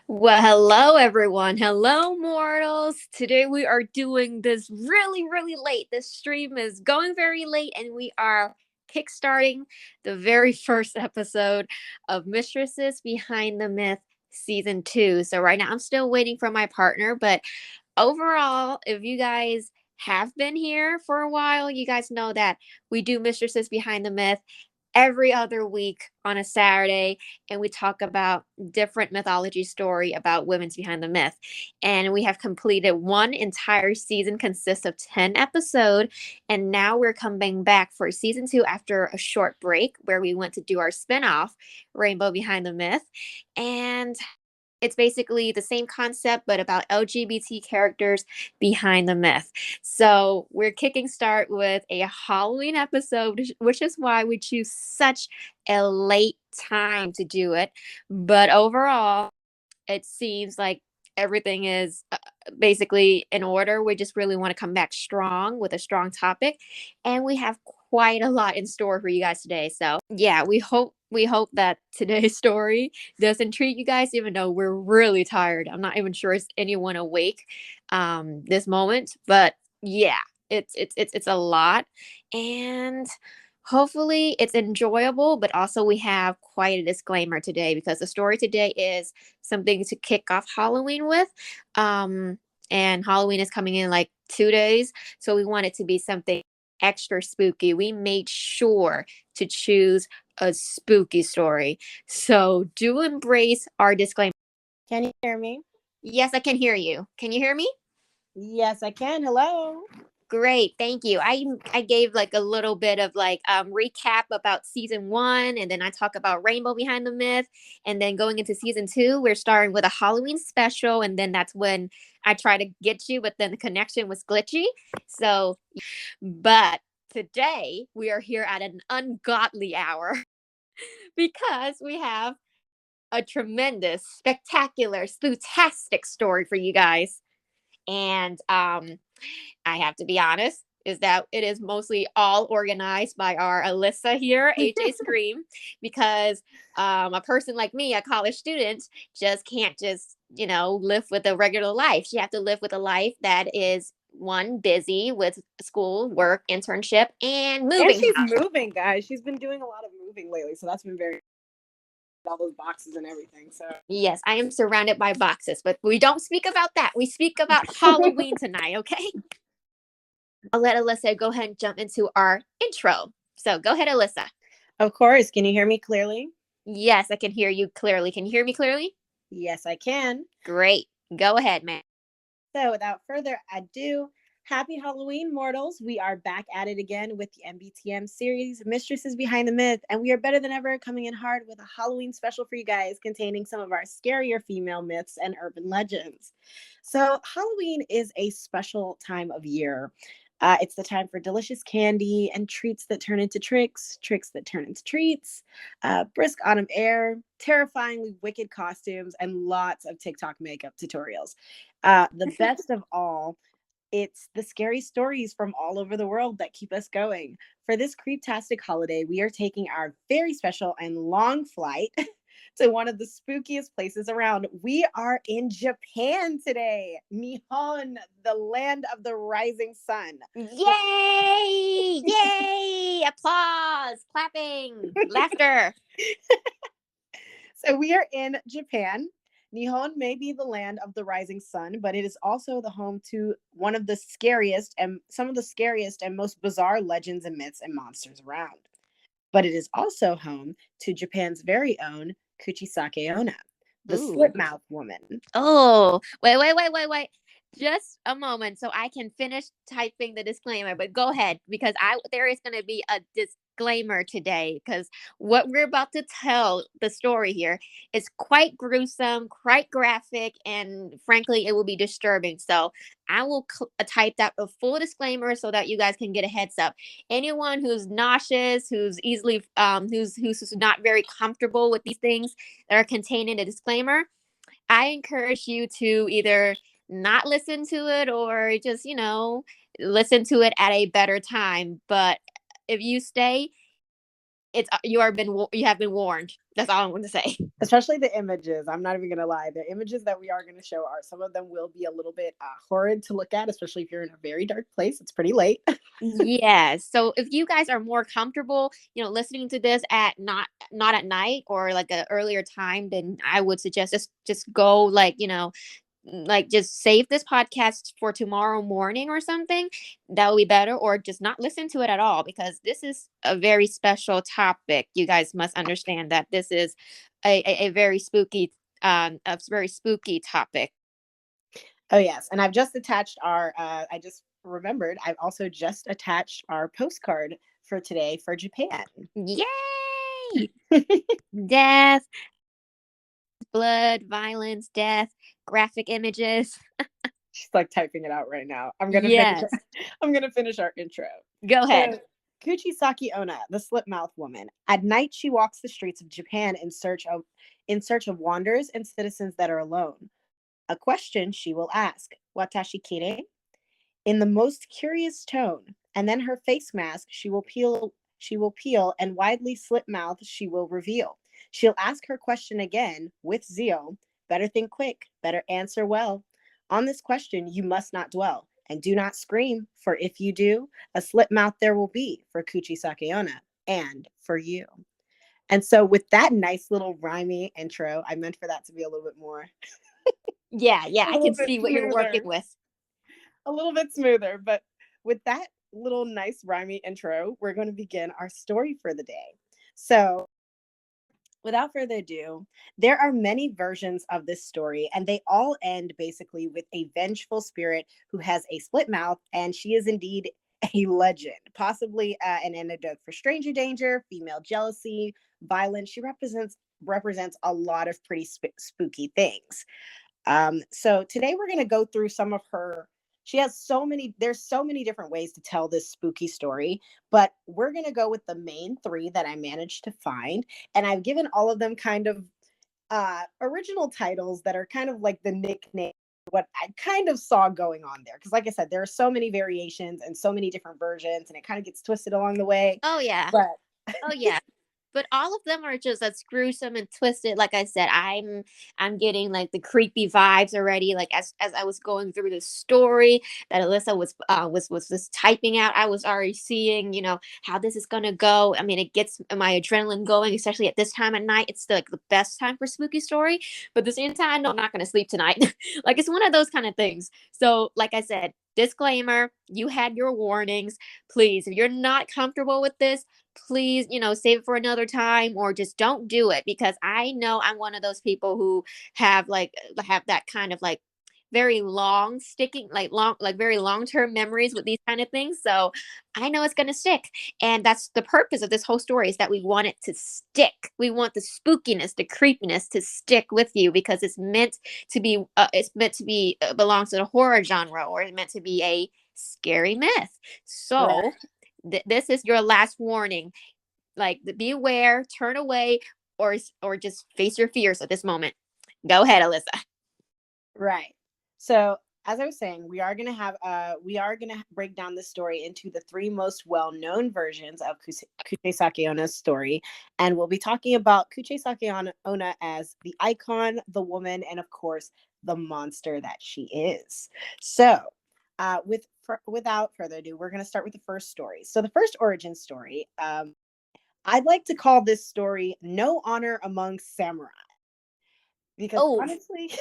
Well, hello everyone. Hello, mortals. Today we are doing this really, really late. This stream is going very late, and we are kickstarting the very first episode of Mistresses Behind the Myth Season 2. So, right now, I'm still waiting for my partner, but overall, if you guys have been here for a while, you guys know that we do Mistresses Behind the Myth every other week on a Saturday, and we talk about different mythology story about women's behind the myth. And we have completed one entire season, consists of 10 episodes, and now we're coming back for season 2 after a short break where we went to do our spin-off, Rainbow Behind the Myth. And it's basically the same concept, but about LGBT characters behind the myth. So we're kicking start with a Halloween episode, which is why we choose such a late time to do it. But overall, it seems like everything is basically in order. We just really want to come back strong with a strong topic, and we have quite a lot in store for you guys today. So yeah, we hope that today's story does intrigue you guys, even though we're really tired. I'm not even sure is anyone awake this moment, but yeah, it's a lot, and hopefully it's enjoyable. But also we have quite a disclaimer today because the story today is something to kick off Halloween with. And Halloween is coming in like 2 days, so we want it to be something extra spooky. We made sure to choose a spooky story. So do embrace our disclaimer. Can you hear me? Yes, I can hear you. Can you hear me? Yes, I can. Hello. Great, thank you. I gave like a little bit of like recap about season 1, and then I talk about Rainbow Behind the Myth, and then going into season 2, we're starting with a Halloween special, and then that's when I try to get you, but then the connection was glitchy. So, but today we are here at an ungodly hour because we have a tremendous, spectacular, spootastic story for you guys. And I have to be honest, is that it is mostly all organized by our Alyssa here, AJ Scream, because a person like me, a college student, just can't live with a regular life. She have to live with a life that is one busy with school, work, internship, and And moving she's house. moving, guys. She's been doing a lot of moving lately, so that's been very all those boxes and everything. So Yes, I am surrounded by boxes, but we don't speak about that. We speak about Halloween tonight, okay? I'll let Alyssa go ahead and jump into our intro. So go ahead, Alyssa. of course, can you hear me clearly? Yes, I can hear you clearly. Can you hear me clearly? Yes, I can. Great. Go ahead, man. So without further ado, happy Halloween, mortals. We are back at it again with the MBTM series, Mistresses Behind the Myth, and we are better than ever coming in hard with a Halloween special for you guys containing some of our scarier female myths and urban legends. So Halloween is a special time of year. It's the time for delicious candy and treats that turn into tricks, tricks that turn into treats, brisk autumn air, terrifyingly wicked costumes, and lots of TikTok makeup tutorials. The best of all, it's the scary stories from all over the world that keep us going. For this creeptastic holiday, we are taking our very special and long flight to one of the spookiest places around. We are in Japan today, Nihon, the land of the rising sun. Yay! Yay! Applause, clapping, laughter. So we are in Japan. Nihon may be the land of the rising sun, but it is also the home to one of the scariest and some of the scariest and most bizarre legends and myths and monsters around. But it is also home to Japan's very own Kuchisake Onna, the Ooh. Slit Mouth woman. Oh, wait. Just a moment so I can finish typing the disclaimer, but go ahead because I there is going to be a disclaimer today because what we're about to tell the story here is quite gruesome, quite graphic, and frankly it will be disturbing. So I will type that a full disclaimer so that you guys can get a heads up. Anyone who's nauseous, who's easily who's not very comfortable with these things that are contained in the disclaimer, I encourage you to either not listen to it or just, listen to it at a better time. But if you stay, it's you have been warned. That's all I'm going to say. Especially the images. I'm not even gonna lie. The images that we are gonna show are some of them will be a little bit horrid to look at, especially if you're in a very dark place. It's pretty late. Yes. So if you guys are more comfortable, listening to this at not at night or like an earlier time, then I would suggest just go like, like just save this podcast for tomorrow morning or something. That would be better, or just not listen to it at all, because this is a very special topic. You guys must understand that this is a very spooky a very spooky topic. Oh yes, and I've just attached our. I just remembered. I've also just attached our postcard for today for Japan. Yay! Death, blood, violence, death, graphic images. She's like typing it out right now. I'm gonna finish. Yes. I'm gonna finish our intro. Go ahead. So, Kuchisake Onna, the Slit Mouth woman. At night, she walks the streets of Japan in search of wanderers and citizens that are alone. A question she will ask: Watashi kire? In the most curious tone, and then her face mask she will peel and widely slit mouth she will reveal. She'll ask her question again with zeal. Better think quick, better answer well. On this question you must not dwell, and do not scream, for if you do, a slit mouth there will be for Kuchisake Onna and for you. And so with that nice little rhymey intro, I meant for that to be a little bit more, Yeah, a I little can bit see what you're working smoother, with. a little bit smoother. But with that little nice rhymey intro, we're going to begin our story for the day. So, without further ado, there are many versions of this story, and they all end basically with a vengeful spirit who has a split mouth, and she is indeed a legend, possibly an antidote for stranger danger, female jealousy, violence. She represents a lot of pretty spooky things. So today we're going to go through some of her. She has so many, there's so many different ways to tell this spooky story, but we're going to go with the main three that I managed to find. And I've given all of them kind of original titles that are kind of like the nickname, what I kind of saw going on there. Because, like I said, there are so many variations and so many different versions, and it kind of gets twisted along the way. Oh yeah. But Oh yeah. But all of them are just as gruesome and twisted. Like I said, I'm getting like the creepy vibes already. Like as I was going through the story that Alyssa was just typing out, I was already seeing, how this is gonna go. I mean, it gets my adrenaline going, especially at this time at night. It's like the best time for spooky story. But at the same time, no, I'm not gonna sleep tonight. Like it's one of those kind of things. So, like I said, disclaimer: you had your warnings. Please, if you're not comfortable with this, please, save it for another time, or just don't do it, because I know I'm one of those people who have that kind of like very long sticking like very long-term memories with these kind of things. So I know it's going to stick, and that's the purpose of this whole story, is that we want it to stick. We want the spookiness, the creepiness to stick with you, because it's meant to be belongs to the horror genre, or it's meant to be a scary myth. right. So this is your last warning. Like, be aware, turn away, or just face your fears at this moment. Go ahead, Alyssa. Right. So, as I was saying, we are gonna break down the story into the three most well-known versions of Kuchisake Onna's story, and we'll be talking about Onna as the icon, the woman, and of course the monster that she is. So, without further ado, we're gonna start with the first story. So, the first origin story, I'd like to call this story "No Honor Among Samurai," because Oh, honestly.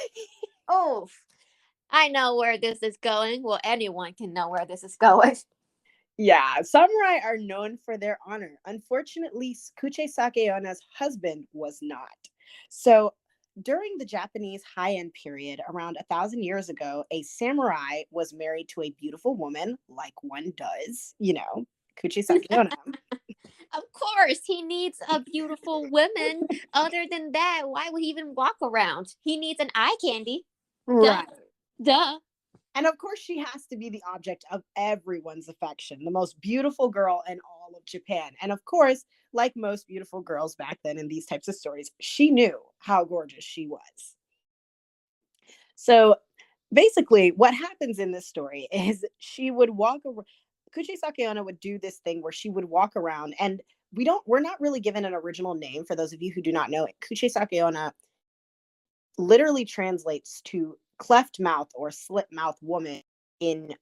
oh, I know where this is going. Well, anyone can know where this is going. Yeah, samurai are known for their honor. Unfortunately, Kuchisake Onna's husband was not. So, during the Japanese Heian period, around 1,000 years ago, a samurai was married to a beautiful woman, like one does, Kuchisake Onna. Of course, he needs a beautiful woman. Other than that, why would he even walk around? He needs an eye candy. Duh, Right. duh. And of course, she has to be the object of everyone's affection, the most beautiful girl in all of Japan. And of course, like most beautiful girls back then in these types of stories, she knew how gorgeous she was. So basically, what happens in this story is she would walk around. Kuchisake Onna would do this thing where she would walk around, and we're not really given an original name. For those of you who do not know it, Kuchisake Onna literally translates to cleft mouth or slit mouth woman in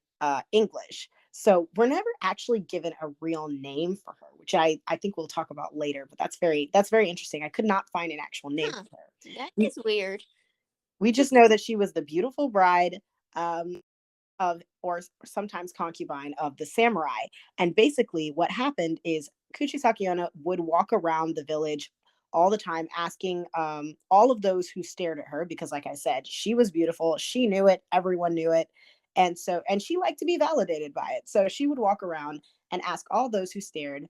English. So we're never actually given a real name for her, which I think we'll talk about later. But that's very interesting. I could not find an actual name Huh. for her. That We is weird. we just know that she was the beautiful bride of, or sometimes concubine of, the samurai. And basically, what happened is Kuchisake Onna would walk around the village all the time, asking all of those who stared at her, because, like I said, she was beautiful. She knew it. Everyone knew it. And she liked to be validated by it. So she would walk around and ask all those who stared,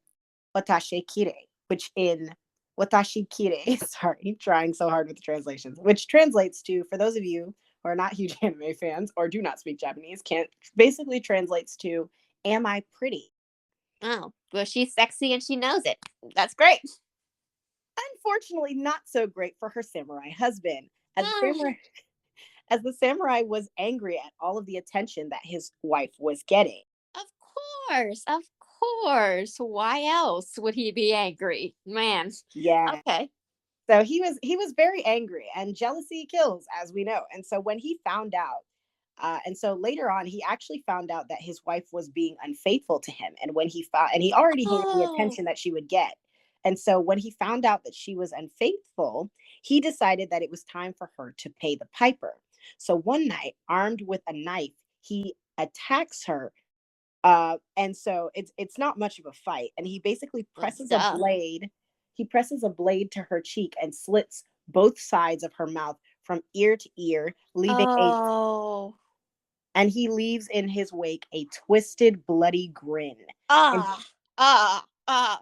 "Watashi kire," which in "Watashi kire," sorry, trying so hard with the translations, which translates to, for those of you who are not huge anime fans or do not speak Japanese, can't basically translates to "Am I pretty?" Oh, well, she's sexy and she knows it. That's great. Unfortunately, not so great for her samurai husband, as the Ah, samurai as the samurai was angry at all of the attention that his wife was getting. of course, of course. Why else would he be angry? Man. Yeah. Okay. So he was very angry, and jealousy kills, as we know. And so when he found out, and so later on, he actually found out that his wife was being unfaithful to him. And when he found, and he already hated the Oh, attention that she would get. And so when he found out that she was unfaithful, he decided that it was time for her to pay the piper. So one night, armed with a knife, he attacks her, and so it's not much of a fight, and he basically well, presses a duh. blade. He presses a blade to her cheek and slits both sides of her mouth from ear to ear, leaving a Oh, and he leaves in his wake a twisted, bloody grin. And ah, ah.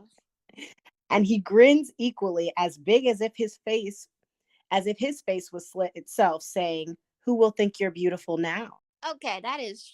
and he grins equally as big as if his face was slit itself, saying, "Who will think you're beautiful now?" Okay, that is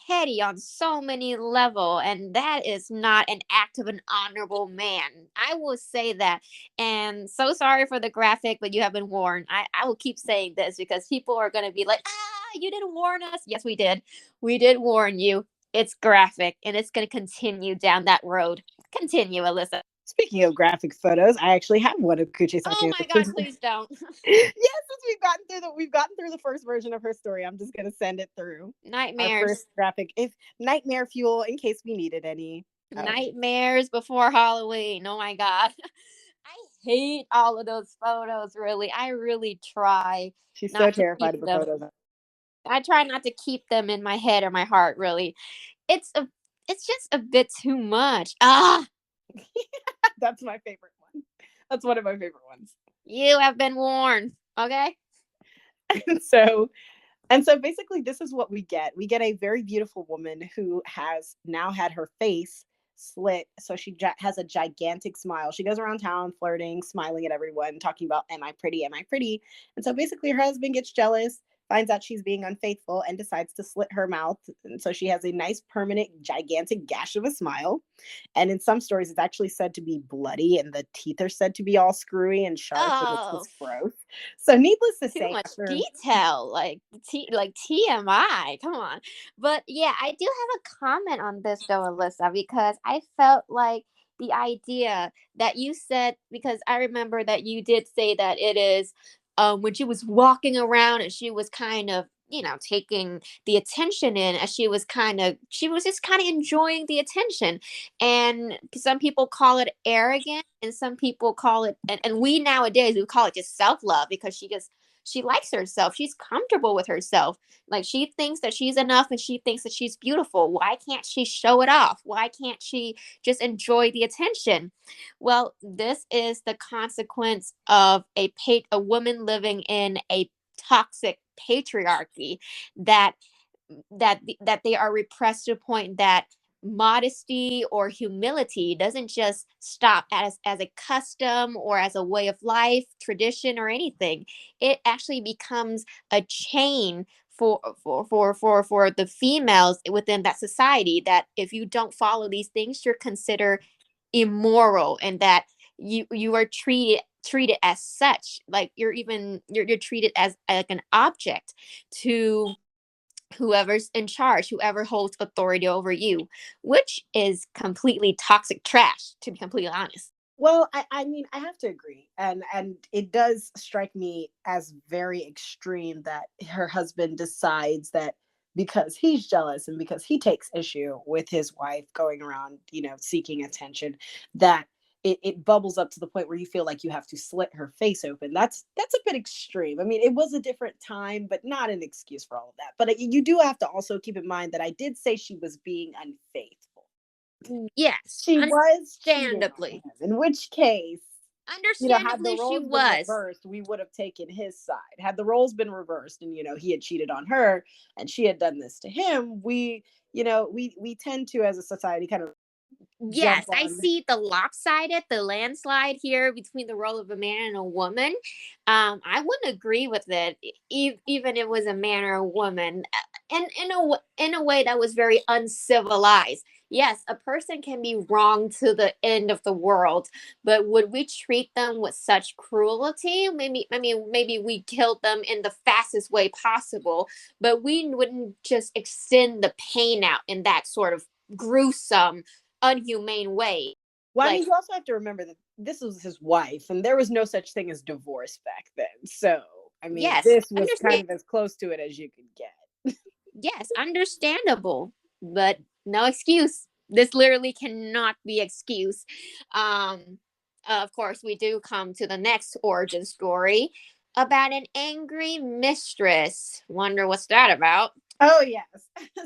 petty on so many level, and that is not an act of an honorable man. I will say that. And so sorry for the graphic, but you have been warned. I will keep saying this because people are gonna be like, you didn't warn us. Yes, we did. We did warn you. It's graphic and it's gonna continue down that road. Continue, Alyssa. Speaking of graphic photos, I actually have one of Oh Kuchisake. my god, please don't. Yes, since we've gotten through the first version of her story, I'm just gonna send it through our first Nightmares. graphic, if nightmare fuel, in case we needed any. Nightmares before Halloween. Oh my god. I hate all of those photos, really. I really try She's so not to terrified keep of the them. photos. I try not to keep them in my head or my heart, really. It's a it's just a bit too much. Ah, That's my favorite one. That's one of my favorite ones. you have been warned. Okay? And so basically, this is what we get. We get a very beautiful woman who has now had her face slit. So she has a gigantic smile. She goes around town flirting, smiling at everyone, talking about, "Am I pretty? Am I pretty?" And so basically, her husband gets jealous, finds out she's being unfaithful, and decides to slit her mouth. And so she has a nice, permanent, gigantic gash of a smile. And in some stories, it's actually said to be bloody, and the teeth are said to be all screwy and sharp, and it's Oh, just gross. So, needless to too say, much after detail, like TMI. Come on. But yeah, I do have a comment on this though, Alyssa, because I felt like the idea that you said, because I remember that you did say that it is when she was walking around and she was kind of, taking the attention in, as she was just kind of enjoying the attention. And some people call it arrogant and some people call it, and we nowadays we call it just self-love, because she likes herself. She's comfortable with herself. Like, she thinks that she's enough and she thinks that she's beautiful. Why can't she show it off? Why can't she just enjoy the attention? Well, this is the consequence of a woman living in a toxic patriarchy, that that they are repressed to a point that modesty or humility doesn't just stop as a custom or as a way of life, tradition, or anything. It actually becomes a chain for the females within that society, that if you don't follow these things, you're considered immoral, and that you are treated as such, like you're treated as like an object to whoever's in charge, whoever holds authority over you, which is completely toxic trash, to be completely honest. Well, I mean, I have to agree, and it does strike me as very extreme that her husband decides that because he's jealous and because he takes issue with his wife going around, seeking attention, that it bubbles up to the point where you feel like you have to slit her face open. That's a bit extreme. I mean, it was a different time, but not an excuse for all of that. But you do have to also keep in mind that I did say she was being unfaithful. Yes, She was cheating on understandably. him, in which case, had the Understandably, she roles been was. reversed, we would have taken his side. Had the roles been reversed and, he had cheated on her and she had done this to him, we tend to, as a society, kind of jump Yes, I on. see the lopsided, the landslide here between the role of a man and a woman. I wouldn't agree with it, even if it was a man or a woman, and in a way that was very uncivilized. Yes, a person can be wrong to the end of the world, but would we treat them with such cruelty? Maybe, I mean, maybe we killed them in the fastest way possible, but we wouldn't just extend the pain out in that sort of gruesome, unhumane way. Well, I Like, mean, you also have to remember that this was his wife and there was no such thing as divorce back then. So, I mean, yes, this was kind understand. of as close to it as you could get. Yes, understandable, but no excuse. This literally cannot be excuse. Um, of course, we do come to the next origin story about an angry mistress. Wonder what's that about? Oh, yes.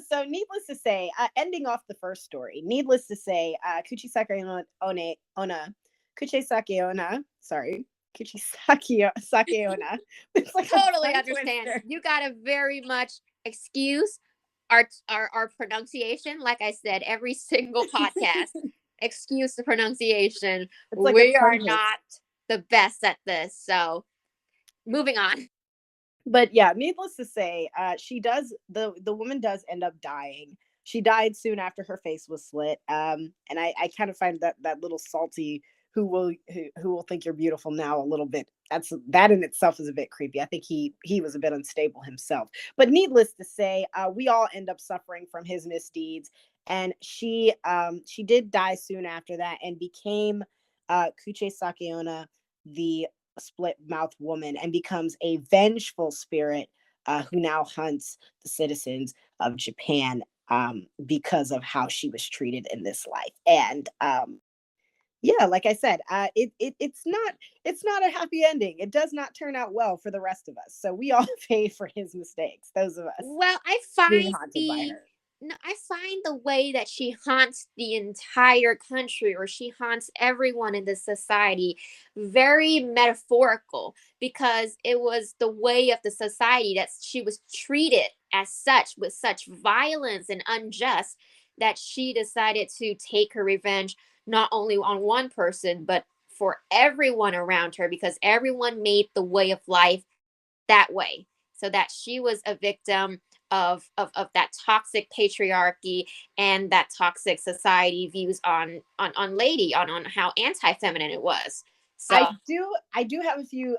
So, needless to say, ending off the first story, needless to say, Kuchisake Onna, Kuchisake Onna, sorry, Kuchisake Sake Onna. It's like a Totally tongue understand. twister. You gotta very much excuse our pronunciation. Like I said, every single podcast, excuse the pronunciation. It's like a We are tongue twist. not the best at this. So moving on. But yeah, needless to say, she does the woman does end up dying. She died soon after her face was slit. And I kind of find that little salty who will think you're beautiful now a little bit. That in itself is a bit creepy. I think he was a bit unstable himself. But needless to say, we all end up suffering from his misdeeds. And she did die soon after that and became Kuche Sakeona, the split mouth woman, and becomes a vengeful spirit who now hunts the citizens of Japan because of how she was treated in this life. And yeah, like I said, it's not a happy ending. It does not turn out well for the rest of us. So we all pay for his mistakes. Those of us Well, being haunted by her. I find the way that she haunts the entire country, or she haunts everyone in this society, very metaphorical, because it was the way of the society that she was treated as such, with such violence and unjust, that she decided to take her revenge not only on one person but for everyone around her, because everyone made the way of life that way, so that she was a victim of that toxic patriarchy and that toxic society views on lady, on how anti-feminine it was. So I do have a few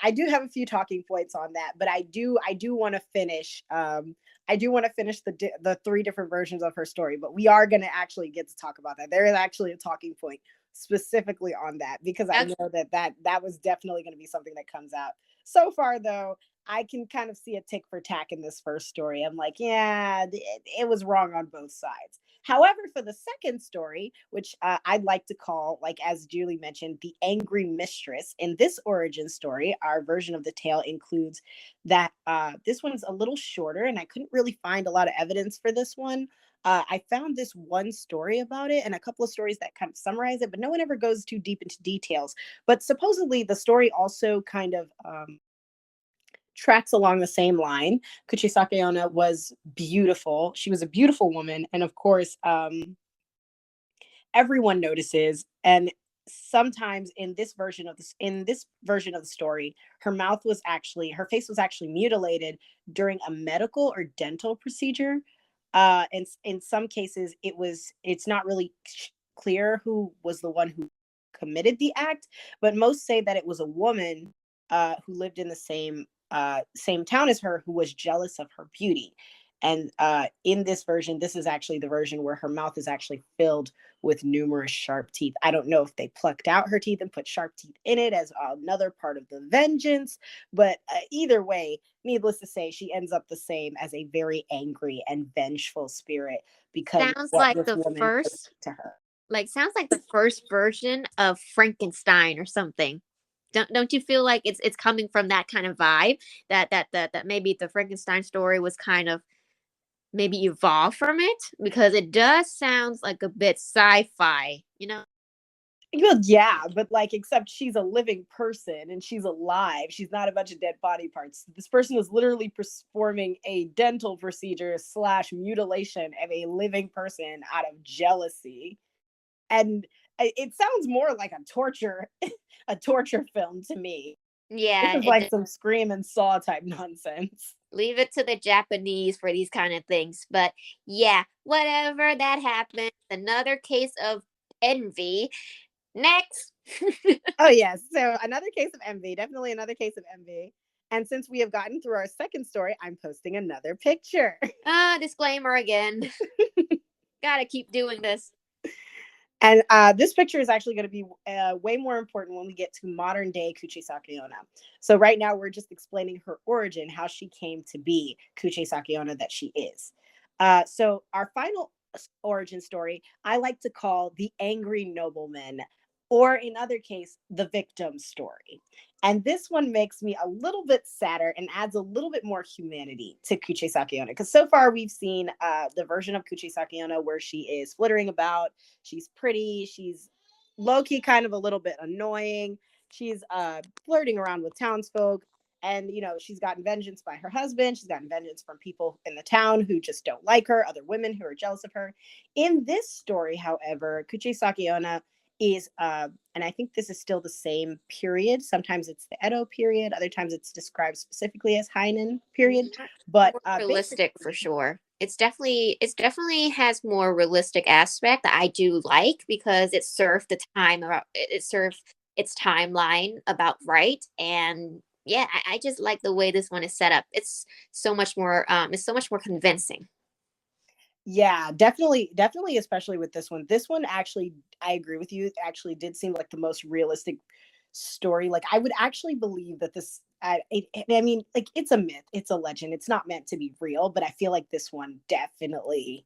I do have a few talking points on that, but I do want to finish the three different versions of her story, but we are going to actually get to talk about that. There is actually a talking point specifically on that because I okay. know that was definitely going to be something that comes out. So far though, I can kind of see a tick for tack in this first story. I'm like, yeah, it was wrong on both sides. However, for the second story, which I'd like to call, like as Julie mentioned, the angry mistress, in this origin story, our version of the tale includes that this one's a little shorter, and I couldn't really find a lot of evidence for this one. I found this one story about it and a couple of stories that kind of summarize it, but no one ever goes too deep into details. But supposedly, the story also kind of tracks along the same line. Kuchisake Onna was beautiful. She was a beautiful woman, and of course, everyone notices. And sometimes in this version of the story, her face was actually mutilated during a medical or dental procedure. And in some cases, it's not really clear who was the one who committed the act, but most say that it was a woman who lived in the same town as her, who was jealous of her beauty. And in this version, this is actually the version where her mouth is actually filled with numerous sharp teeth. I don't know if they plucked out her teeth and put sharp teeth in it as another part of the vengeance, but either way, needless to say, she ends up the same as a very angry and vengeful spirit because of Sounds what like this the woman did first, to her. like sounds like the first version of Frankenstein or something. Don't you feel like it's coming from that kind of vibe that maybe the Frankenstein story was kind of maybe evolved from it, because it does sounds like a bit sci-fi, you know? Well, yeah, but like, except she's a living person and she's alive. She's not a bunch of dead body parts. This person was literally performing a dental procedure slash mutilation of a living person out of jealousy. And it sounds more like a torture, a torture film to me. This Yeah, is like some scream and saw type nonsense. leave it to the Japanese for these kind of things. But yeah, whatever that happens, another case of envy. Next. Oh yes, so another case of envy, definitely another case of envy. And since we have gotten through our second story, I'm posting another picture. Disclaimer again. Gotta keep doing this. And this picture is actually going to be way more important when we get to modern day Kuchisake Onna. So right now we're just explaining her origin, how she came to be Kuchisake Onna that she is. So our final origin story, I like to call the angry nobleman, or in other case, the victim story. And this one makes me a little bit sadder and adds a little bit more humanity to Kuchisake Onna. Because so far we've seen the version of Kuchisake Onna where she is flittering about, she's pretty, she's low key kind of a little bit annoying, she's flirting around with townsfolk, and she's gotten vengeance by her husband, she's gotten vengeance from people in the town who just don't like her, other women who are jealous of her. In this story, however, Kuchisake Onna is and I think this is still the same period. Sometimes it's the Edo period, other times it's described specifically as Hainan period. Yeah, But more basically, realistic for sure. It's definitely has more realistic aspect that I do like, because it served the time about it served its timeline about right. And yeah, I just like the way this one is set up. It's so much more convincing. yeah, definitely, especially with this one. This one actually, I agree with you. It actually did seem like the most realistic story. Like I would actually believe that this. I mean, like it's a myth, it's a legend. It's not meant to be real, but I feel like this one definitely,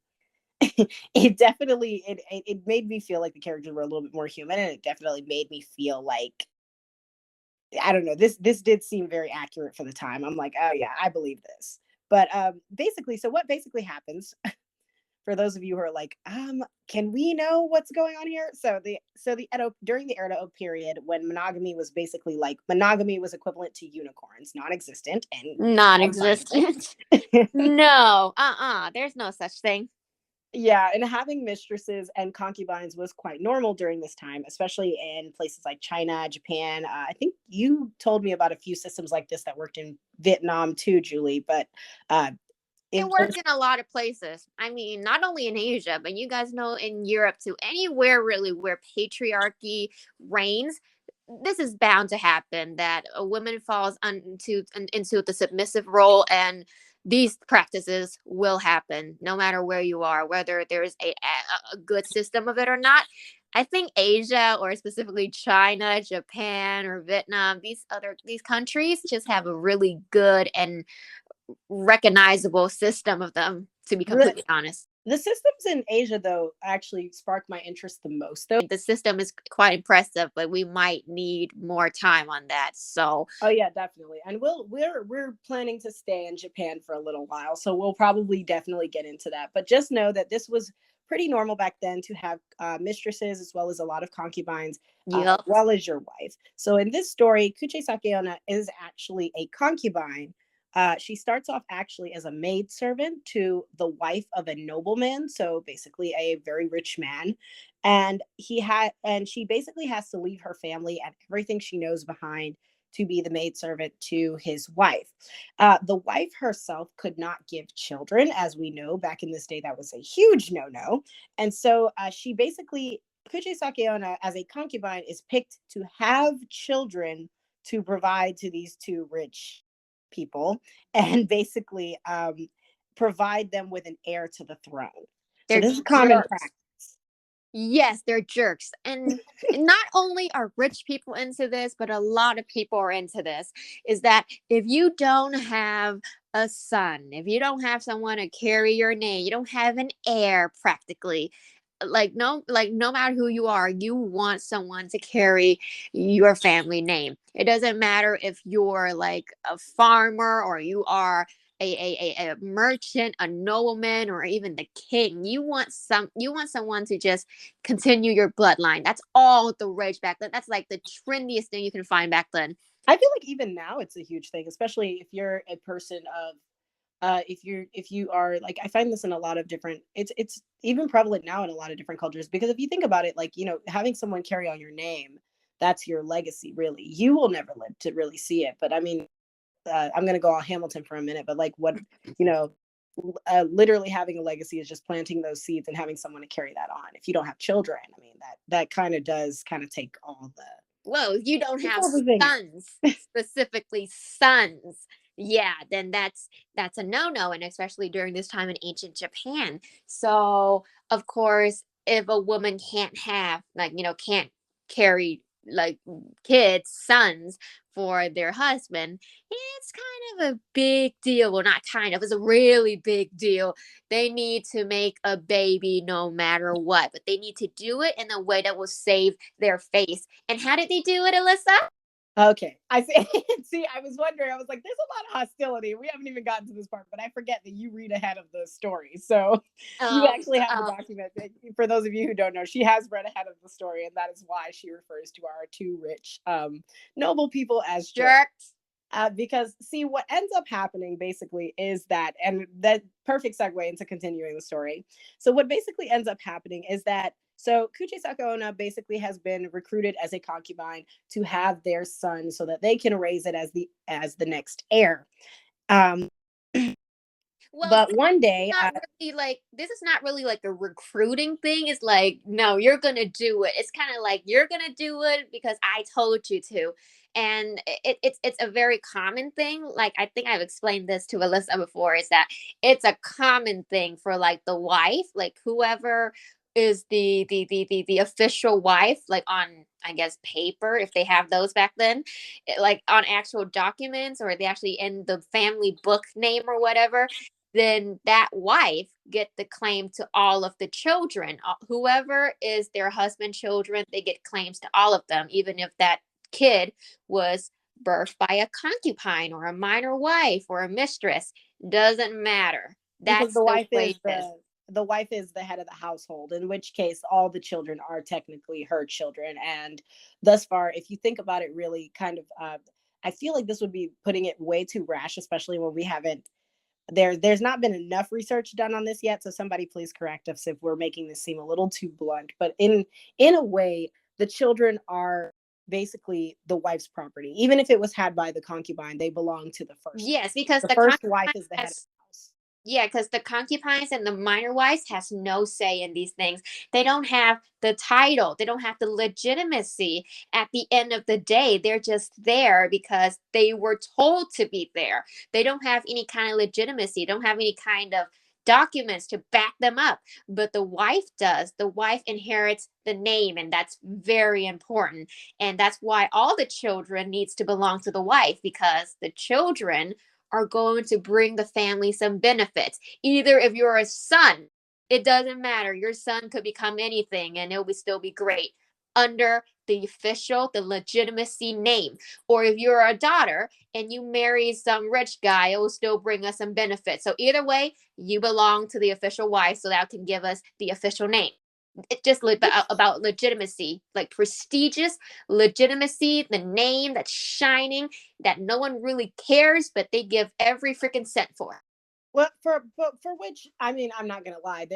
it made me feel like the characters were a little bit more human, and it definitely made me feel like I don't know. This did seem very accurate for the time. I'm like, oh yeah, I believe this. But basically, so what basically happens for those of you who are like, can we know what's going on here? So the Edo, during the Edo period, when monogamy was equivalent to unicorns, non-existent, and Non-existent. No, there's no such thing. yeah, and having mistresses and concubines was quite normal during this time, especially in places like China, Japan. I think you told me about a few systems like this that worked in Vietnam too, Julie. But uh, It it was worked in a lot of places. I mean, not only in Asia, but you guys know in Europe too. Anywhere really where patriarchy reigns, this is bound to happen. That a woman falls into the submissive role, and these practices will happen no matter where you are, whether there's a good system of it or not. I think Asia, or specifically China, Japan, or Vietnam, these countries just have a really good and recognizable system of them, to be the, completely honest. the systems in Asia, though, actually sparked my interest the most, though. The system is quite impressive, but we might need more time on that. So, Oh yeah, definitely. And we're planning to stay in Japan for a little while, so we'll probably definitely get into that. But just know that this was pretty normal back then to have mistresses as well as a lot of concubines, as yep. well as your wife. So in this story, Kuchisake Onna is actually a concubine. She starts off actually as a maid servant to the wife of a nobleman, so basically a very rich man. And she basically has to leave her family and everything she knows behind to be the maidservant to his wife. The wife herself could not give children, as we know back in this day that was a huge no-no, and so she basically, Kuchisake Onna as a concubine is picked to have children to provide to these two rich people, and basically provide them with an heir to the throne. So They're this is common jerks. practice. Yes, they're jerks. And not only are rich people into this, but a lot of people are into this. Is that if you don't have a son, if you don't have someone to carry your name, you don't have an heir practically. Like no matter who you are, you want someone to carry your family name. It doesn't matter if you're like a farmer or you are a merchant, a nobleman, or even the king. You want someone to just continue your bloodline. That's all the rage back then. That's like the trendiest thing you can find back then. I feel like even now it's a huge thing, especially if you're a person of if you are like, I find this in a lot of different, it's even prevalent now in a lot of different cultures, because if you think about it, like, having someone carry on your name, that's your legacy. Really, you will never live to really see it, but I mean, I'm going to go on Hamilton for a minute, but like, what, you know literally having a legacy is just planting those seeds and having someone to carry that on. If you don't have children, I mean, that kind of does kind of take all the Well, you don't have everything. sons, specifically sons. Yeah, then that's a no-no, and especially during this time in ancient Japan. So, of course, if a woman can't have like, can't carry like kids, sons for their husband, it's kind of a big deal. Well, not kind of, it's a really big deal. They need to make a baby no matter what, but they need to do it in a way that will save their face. And how did they do it, Alyssa? Okay, I see. See, I was wondering. I was like, "There's a lot of hostility." We haven't even gotten to this part, but I forget that you read ahead of the story, so you Um, actually have the um, document. For those of you who don't know, she has read ahead of the story, and that is why she refers to our two rich, noble people as jerks. Jerks. Because see, what ends up happening basically is that, and that perfect segue into continuing the story. So what basically ends up happening is that, so Kuchisake Onna basically has been recruited as a concubine to have their son so that they can raise it as the next heir. Um, Well, but one day, not really like this is not really like a recruiting thing. It's like, no, you're gonna do it. It's kind of like you're gonna do it because I told you to. And it's a very common thing. Like I think I've explained this to Alyssa before, is that it's a common thing for like the wife, like whoever is the official wife, like on I guess paper, if they have those back then, like on actual documents, or they actually in the family book name or whatever, then that wife get the claim to all of the children. Whoever is their husband children, they get claims to all of them, even if that kid was birthed by a concubine or a minor wife or a mistress. Doesn't matter. because That's the way it is. the wife is the head of the household, in which case all the children are technically her children. And thus far, if you think about it, really kind of, I feel like this would be putting it way too rash, especially when we haven't there's not been enough research done on this yet. So somebody please correct us if we're making this seem a little too blunt. But in a way, the children are basically the wife's property. Even if it was had by the concubine, they belong to the first wife. Yes, because The the first wife concubine is the head of has the house. Yeah, because the concubines and the minor wives has no say in these things. They don't have the title. They don't have the legitimacy. At the end of the day, they're just there because they were told to be there. They don't have any kind of legitimacy. Don't have any kind of documents to back them up. But the wife does. The wife inherits the name, and that's very important. And that's why all the children needs to belong to the wife, because the children are going to bring the family some benefits. Either if you're a son, it doesn't matter. Your son could become anything and it would still be great under the official, the legitimacy name. Or if you're a daughter and you marry some rich guy, it will still bring us some benefits. So either way, you belong to the official wife, so that can give us the official name. It's just about legitimacy, like prestigious legitimacy, the name that's shining, that no one really cares, but they give every freaking cent for. Well, for which, I mean, I'm not gonna lie,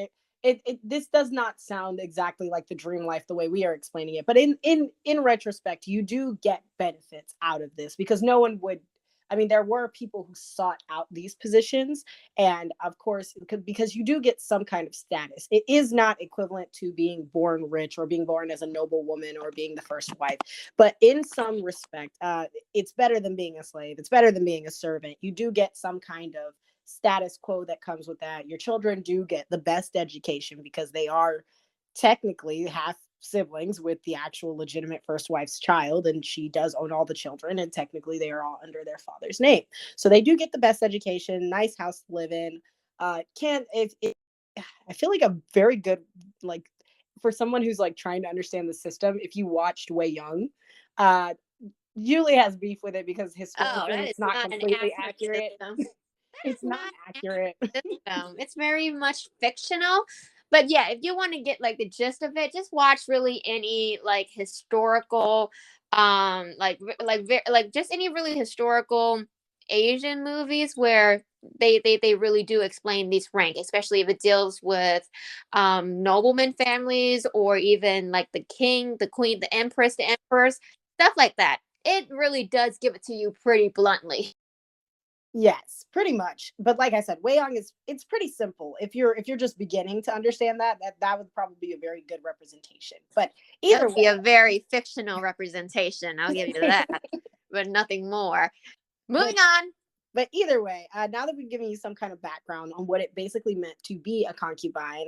this does not sound exactly like the dream life the way we are explaining it. But in retrospect, you do get benefits out of this, because no one would. I mean, there were people who sought out these positions, and of course, because you do get some kind of status. It is not equivalent to being born rich or being born as a noble woman or being the first wife, but in some respect, it's better than being a slave. It's better than being a servant. You do get some kind of status quo that comes with that. Your children do get the best education because they are technically half siblings with the actual legitimate first wife's child, and she does own all the children, and technically they are all under their father's name. So they do get the best education, nice house to live in. Can if I feel like a very good, like, for someone who's like trying to understand the system, if you watched Way Young, uh Julie has beef with it because Oh, historically that is it's not not an completely accurate accurate. system. That is It's not not an accurate. accurate system. It's very much fictional. But yeah, if you want to get like the gist of it, just watch really any like historical, like just any really historical Asian movies where they really do explain these rank, especially if it deals with nobleman families or even like the king, the queen, the empress, the emperors, stuff like that. It really does give it to you pretty bluntly. Yes, pretty much. But like I said, Wayang is it's pretty simple. If you're just beginning to understand that would probably be a very good representation. But It either would be way, a very fictional representation, I'll give you that, but nothing more. but Moving on. but either way, now that we've given you some kind of background on what it basically meant to be a concubine,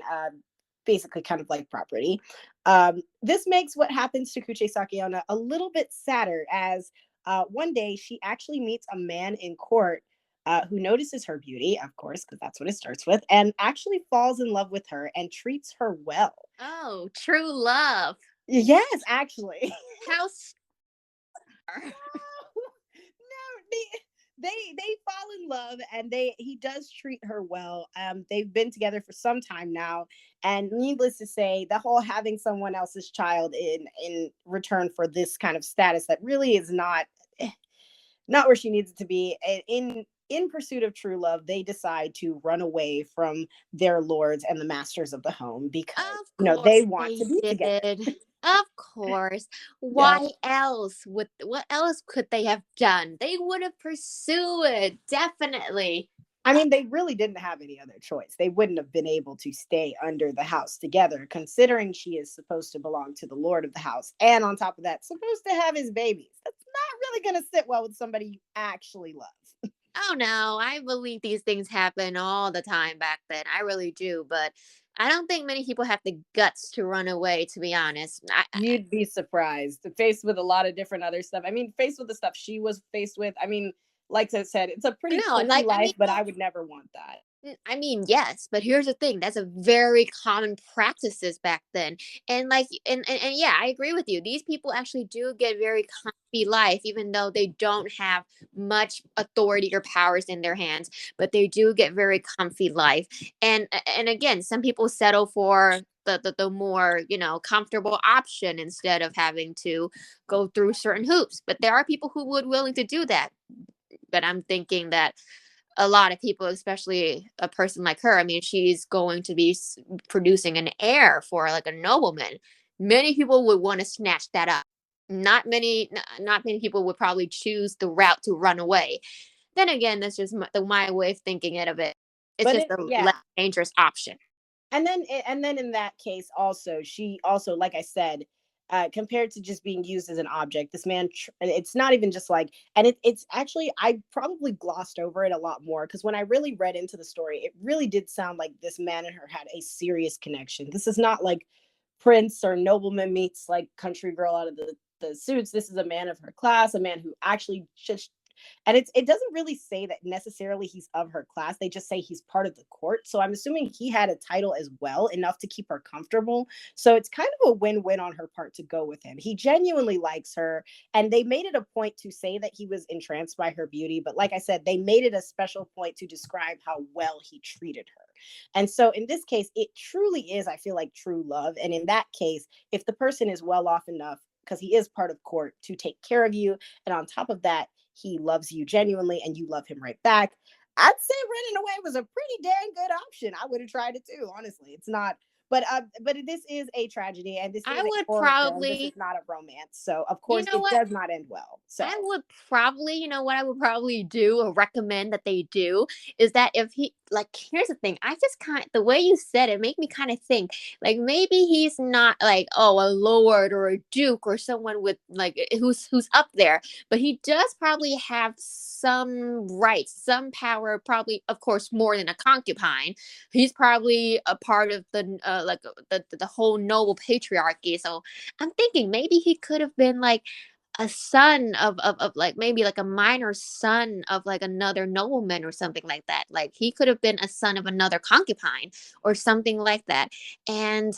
basically kind of like property, this makes what happens to Kuchisake Onna a little bit sadder, as one day she actually meets a man in court who notices her beauty, of course, because that's what it starts with, and actually falls in love with her and treats her well. Oh, true love. Yes, actually. How No, they fall in love, and they he does treat her well. They've been together for some time now, and needless to say, the whole having someone else's child in return for this kind of status that really is not where she needs it to be. In pursuit of true love, they decide to run away from their lords and the masters of the home because Of they course want to they be together. did. Of course. Yeah. Why else would what else could they have done? They would have pursued it, definitely. I mean, they really didn't have any other choice. They wouldn't have been able to stay under the house together, considering she is supposed to belong to the lord of the house. And on top of that, supposed to have his babies. That's not really going to sit well with somebody you actually love. Oh no, I believe these things happen all the time back then. I really do, but I don't think many people have the guts to run away, to be honest. You'd be surprised. Faced with a lot of different other stuff. I mean, faced with the stuff she was faced with. I mean, like I said, it's a pretty No, quirky like I life, mean, but I would never want that. I mean, yes, but here's the thing. That's a very common practices back then. And like and yeah, I agree with you. These people actually do get very comfy life, even though they don't have much authority or powers in their hands, but they do get very comfy life. And again, some people settle for the more, comfortable option instead of having to go through certain hoops. But there are people who would willing to do that. But I'm thinking that a lot of people, especially a person like her, I mean, she's going to be producing an heir for like a nobleman. Many people would want to snatch that up. Not many people would probably choose the route to run away. Then again, that's just my way of thinking it of it. It's But just it, a yeah, less dangerous option. and then in that case also, she also, like I said, compared to just being used as an object, this man it's not even just like, and it's actually, I probably glossed over it a lot more because when I really read into the story, it really did sound like this man and her had a serious connection. This is not like prince or nobleman meets like country girl out of the suits. This is a man of her class, a man who actually just, and it doesn't really say that necessarily he's of her class. They just say he's part of the court. So I'm assuming he had a title as well, enough to keep her comfortable. So it's kind of a win-win on her part to go with him. He genuinely likes her, and they made it a point to say that he was entranced by her beauty, but like I said, they made it a special point to describe how well he treated her. And so in this case, it truly is, I feel like, true love. And in that case, if the person is well off enough, because he is part of court, to take care of you, and on top of that, he loves you genuinely and you love him right back, I'd say running away was a pretty dang good option. I would have tried it too, honestly. It's not, but this is a tragedy, and this I is a would horror film. This is probably, not a romance. So of you course know it what? does not end well. So I would probably, what I would probably do or recommend that they do is that like, here's the thing. I just kind the way you said it made me kind of think like maybe he's not like, oh, a lord or a duke or someone with like who's up there, but he does probably have some rights, some power, probably of course more than a concubine. He's probably a part of the like the whole noble patriarchy. So I'm thinking maybe he could have been like a son of like maybe like a minor son of like another nobleman or something like that. Like he could have been a son of another concubine or something like that. And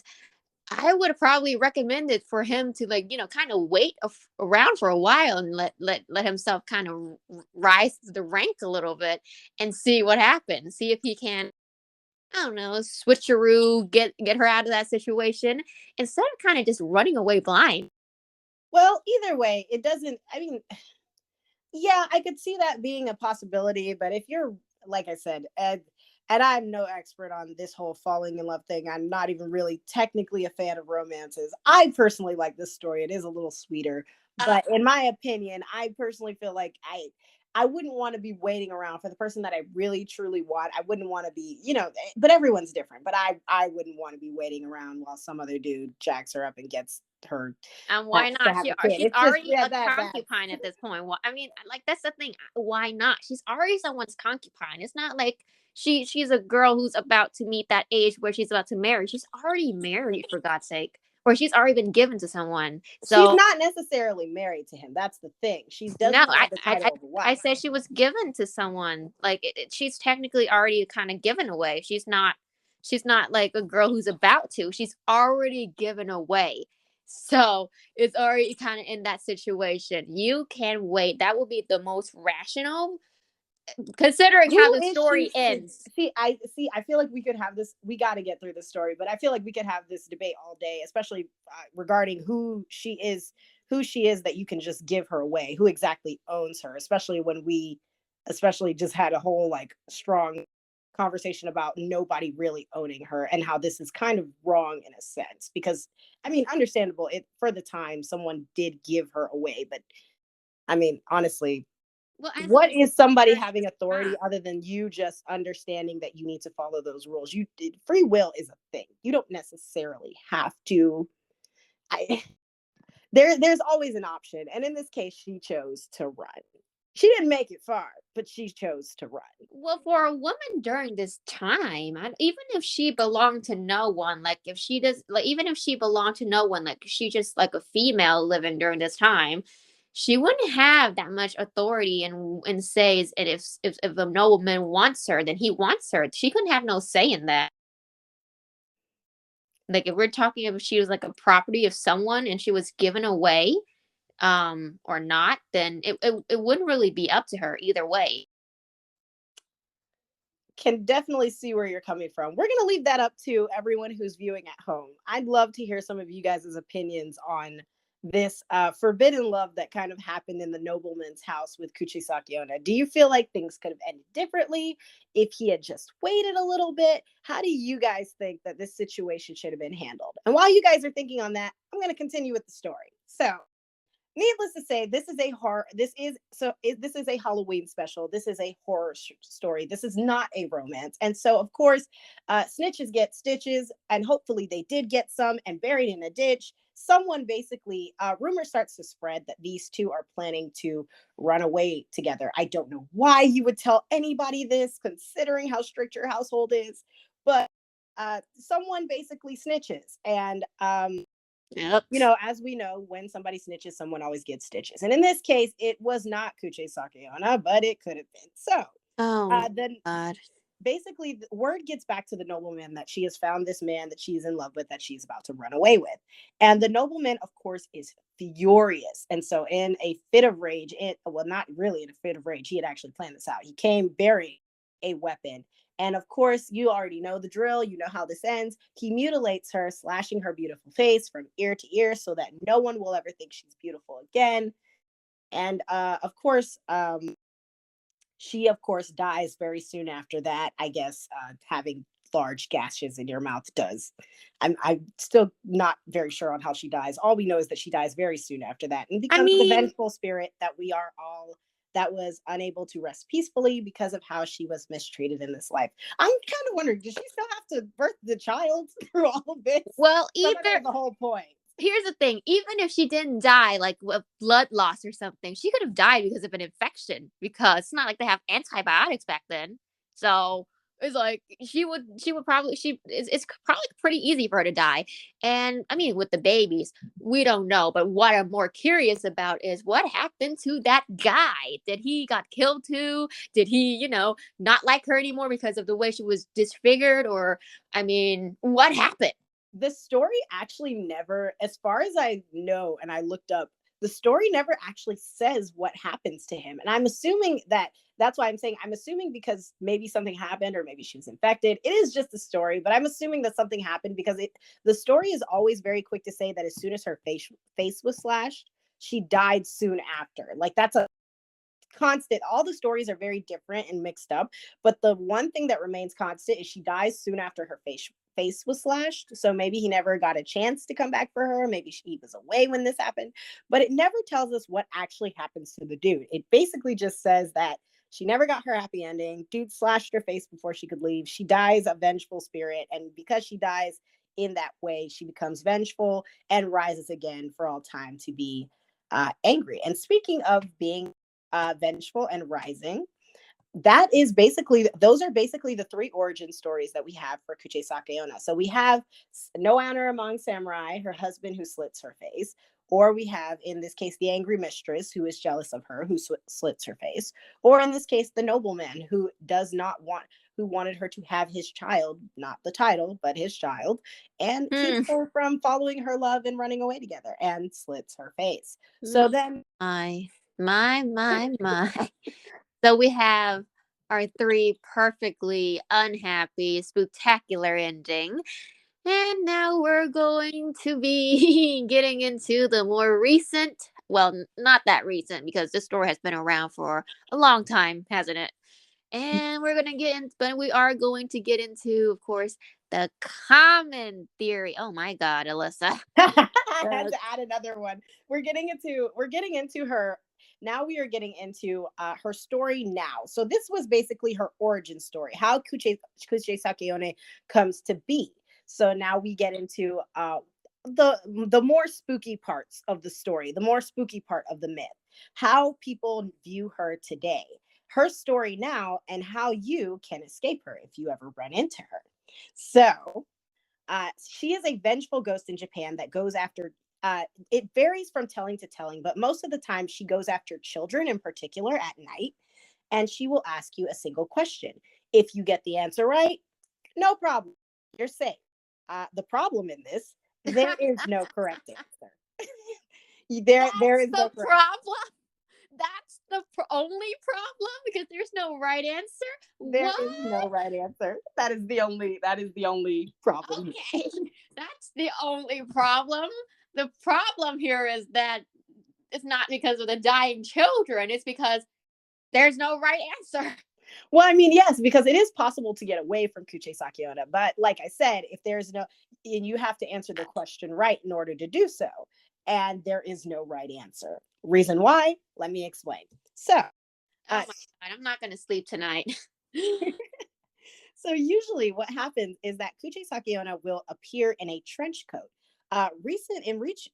I would have probably recommended for him to like, kind of wait around for a while and let himself kind of rise to the rank a little bit and see what happens. See if he can, I don't know, switcheroo, get her out of that situation instead of kind of just running away blind. Well, either way, it doesn't. I mean, yeah, I could see that being a possibility, but if you're, like I said, and I'm no expert on this whole falling in love thing. I'm not even really technically a fan of romances. I personally like this story. It is a little sweeter, Uh, but in my opinion, I personally feel like I wouldn't want to be waiting around for the person that I really truly want. I wouldn't want to be, but everyone's different. But I wouldn't want to be waiting around while some other dude jacks her up and gets her and why to not? have a kid. She's It's just, already yeah, a that. concubine at this point. Well, I mean, like that's the thing. Why not? She's already someone's concubine. It's not like she's a girl who's about to meet that age where she's about to marry. She's already married for God's sake, or she's already been given to someone. She's So not necessarily married to him. That's the thing. She no, doesn't have the title of a I wife. said she was given to someone. Like she's technically already kind of given away. She's not like a girl who's about to. She's already given away. So it's already kind of in that situation. You can wait. That would be the most rational, considering how Who the is she? story ends. See. I feel like we could have this. We got to get through the story, but I feel like we could have this debate all day, especially regarding who she is. Who she is that you can just give her away. Who exactly owns her? Especially when especially just had a whole like strong conversation about nobody really owning her and how this is kind of wrong in a sense because I mean understandable it for the time someone did give her away but I mean honestly Well, as what we is somebody said, having authority not. other than you just understanding that you need to follow those rules? Free will is a thing. You don't necessarily have to. I there's always an option, and in this case, she chose to run. She didn't make it far, but she chose to run. Well, for a woman during this time, even if she belonged to no one, like if she does, like even if she belonged to no one, like she just like a female living during this time, she wouldn't have that much authority and says. And if a nobleman wants her, then he wants her. She couldn't have no say in that. Like if we're talking if she was like a property of someone and she was given away, or not, then it wouldn't really be up to her either way. Can definitely see where you're coming from. We're going to leave that up to everyone who's viewing at home. I'd love to hear some of you guys' opinions on this forbidden love that kind of happened in the nobleman's house with Kuchisake Onna. Do you feel like things could have ended differently if he had just waited a little bit? How do you guys think that this situation should have been handled? And while you guys are thinking on that, I'm going to continue with the story. So, needless to say, this is a horror. This is a Halloween special. This is a horror story. This is not a romance. And so, of course, snitches get stitches, and hopefully they did get some. And buried in a ditch, someone basically rumor starts to spread that these two are planning to run away together. I don't know why you would tell anybody this, considering how strict your household is, but someone basically snitches, and Yep. as we know, when somebody snitches, someone always gets stitches. And in this case, it was not Kuchisake Onna, but it could have been. So Oh my then god. basically, the word gets back to the nobleman that she has found this man that she's in love with, that she's about to run away with. And the nobleman, of course, is furious. And so, in a fit of rage, well, not really in a fit of rage, he had actually planned this out. He came bearing a weapon. And of course, you already know the drill. You know how this ends. He mutilates her, slashing her beautiful face from ear to ear so that no one will ever think she's beautiful again. And of course, she, of course, dies very soon after that. I guess having large gashes in your mouth does. I'm still not very sure on how she dies. All we know is that she dies very soon after that and I becomes the mean, vengeful spirit that we are all that was unable to rest peacefully because of how she was mistreated in this life. I'm kind of wondering, did she still have to birth the child through all of this? Well, So that either was the whole point. here's the thing, even if she didn't die like with blood loss or something, she could have died because of an infection, because it's not like they have antibiotics back then. So it's like she would probably she it's probably pretty easy for her to die. And I mean, with the babies, we don't know, but what I'm more curious about is what happened to that guy. Did he got killed too? Did he, not like her anymore because of the way she was disfigured? Or I mean, what happened? The story actually never, as far as I know, and I looked up, the story never actually says what happens to him. And I'm assuming that's why I'm saying I'm assuming because maybe something happened or maybe she was infected. It is just a story, but I'm assuming that something happened because the story is always very quick to say that as soon as her face was slashed, she died soon after. Like that's a constant. All the stories are very different and mixed up, but the one thing that remains constant is she dies soon after her face was slashed. So maybe he never got a chance to come back for her. Maybe he was away when this happened, but it never tells us what actually happens to the dude. It basically just says that she never got her happy ending. Dude slashed her face before she could leave. She dies a vengeful spirit, and because she dies in that way, she becomes vengeful and rises again for all time to be angry. And speaking of being vengeful and rising, those are basically the three origin stories that we have for Kuchisake Onna. So we have no honor among samurai, her husband who slits her face, or we have in this case the angry mistress who is jealous of her, who slits her face, or in this case the nobleman who does not want who wanted her to have his child, not the title, but his child, and Hmm. keeps her from following her love and running away together and slits her face. So then My, my. So we have our three perfectly unhappy, spectacular ending. And now we're going to be getting into the more recent, well, not that recent because this story has been around for a long time, hasn't it? And we are going to get into, of course, the common theory. Oh my God, Alyssa. I had The to add another one. We're getting into her now. We are getting into her story now. So this was basically her origin story, how Kuchisake Onna comes to be. So now we get into the more spooky parts of the story, the more spooky part of the myth, how people view her today, her story now, and how you can escape her if you ever run into her. So she is a vengeful ghost in Japan that goes after. It varies from telling to telling, but most of the time she goes after children in particular at night, and she will ask you a single question. If you get the answer right, no problem, you're safe. The problem in this, there is no correct answer. There That's is no the correct. problem. That's the only problem because there's no right answer. There What? is no right answer. That is the only problem. Okay, that's the only problem. The problem here is that it's not because of the dying children, it's because there's no right answer. Well, I mean, yes, because it is possible to get away from Kuchisake Onna, but like I said, if there's no, and you have to answer the question right in order to do so, and there is no right answer. Reason why? Let me explain. So, Oh uh, my God, I'm not going to sleep tonight. So usually what happens is that Kuchisake Onna will appear in a trench coat.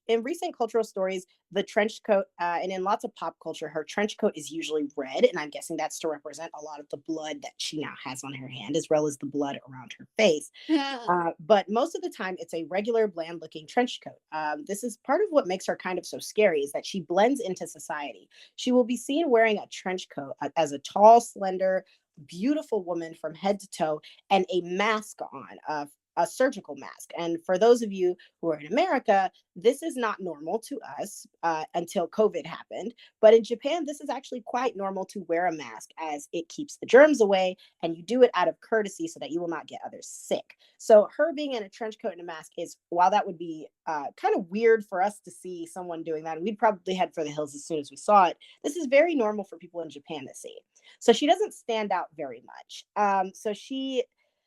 In recent cultural stories, the trench coat, and in lots of pop culture, her trench coat is usually red, and I'm guessing that's to represent a lot of the blood that she now has on her hand, as well as the blood around her face. But most of the time, it's a regular, bland-looking trench coat. This is part of what makes her kind of so scary, is that she blends into society. She will be seen wearing a trench coat as a tall, slender, beautiful woman from head to toe, and a mask on, a surgical mask. And for those of you who are in America, this is not normal to us until COVID happened. But in Japan, this is actually quite normal to wear a mask, as it keeps the germs away, and you do it out of courtesy so that you will not get others sick. So her being in a trench coat and a mask is, while that would be kind of weird for us to see someone doing that, and we'd probably head for the hills as soon as we saw it, this is very normal for people in Japan to see. So she doesn't stand out very much.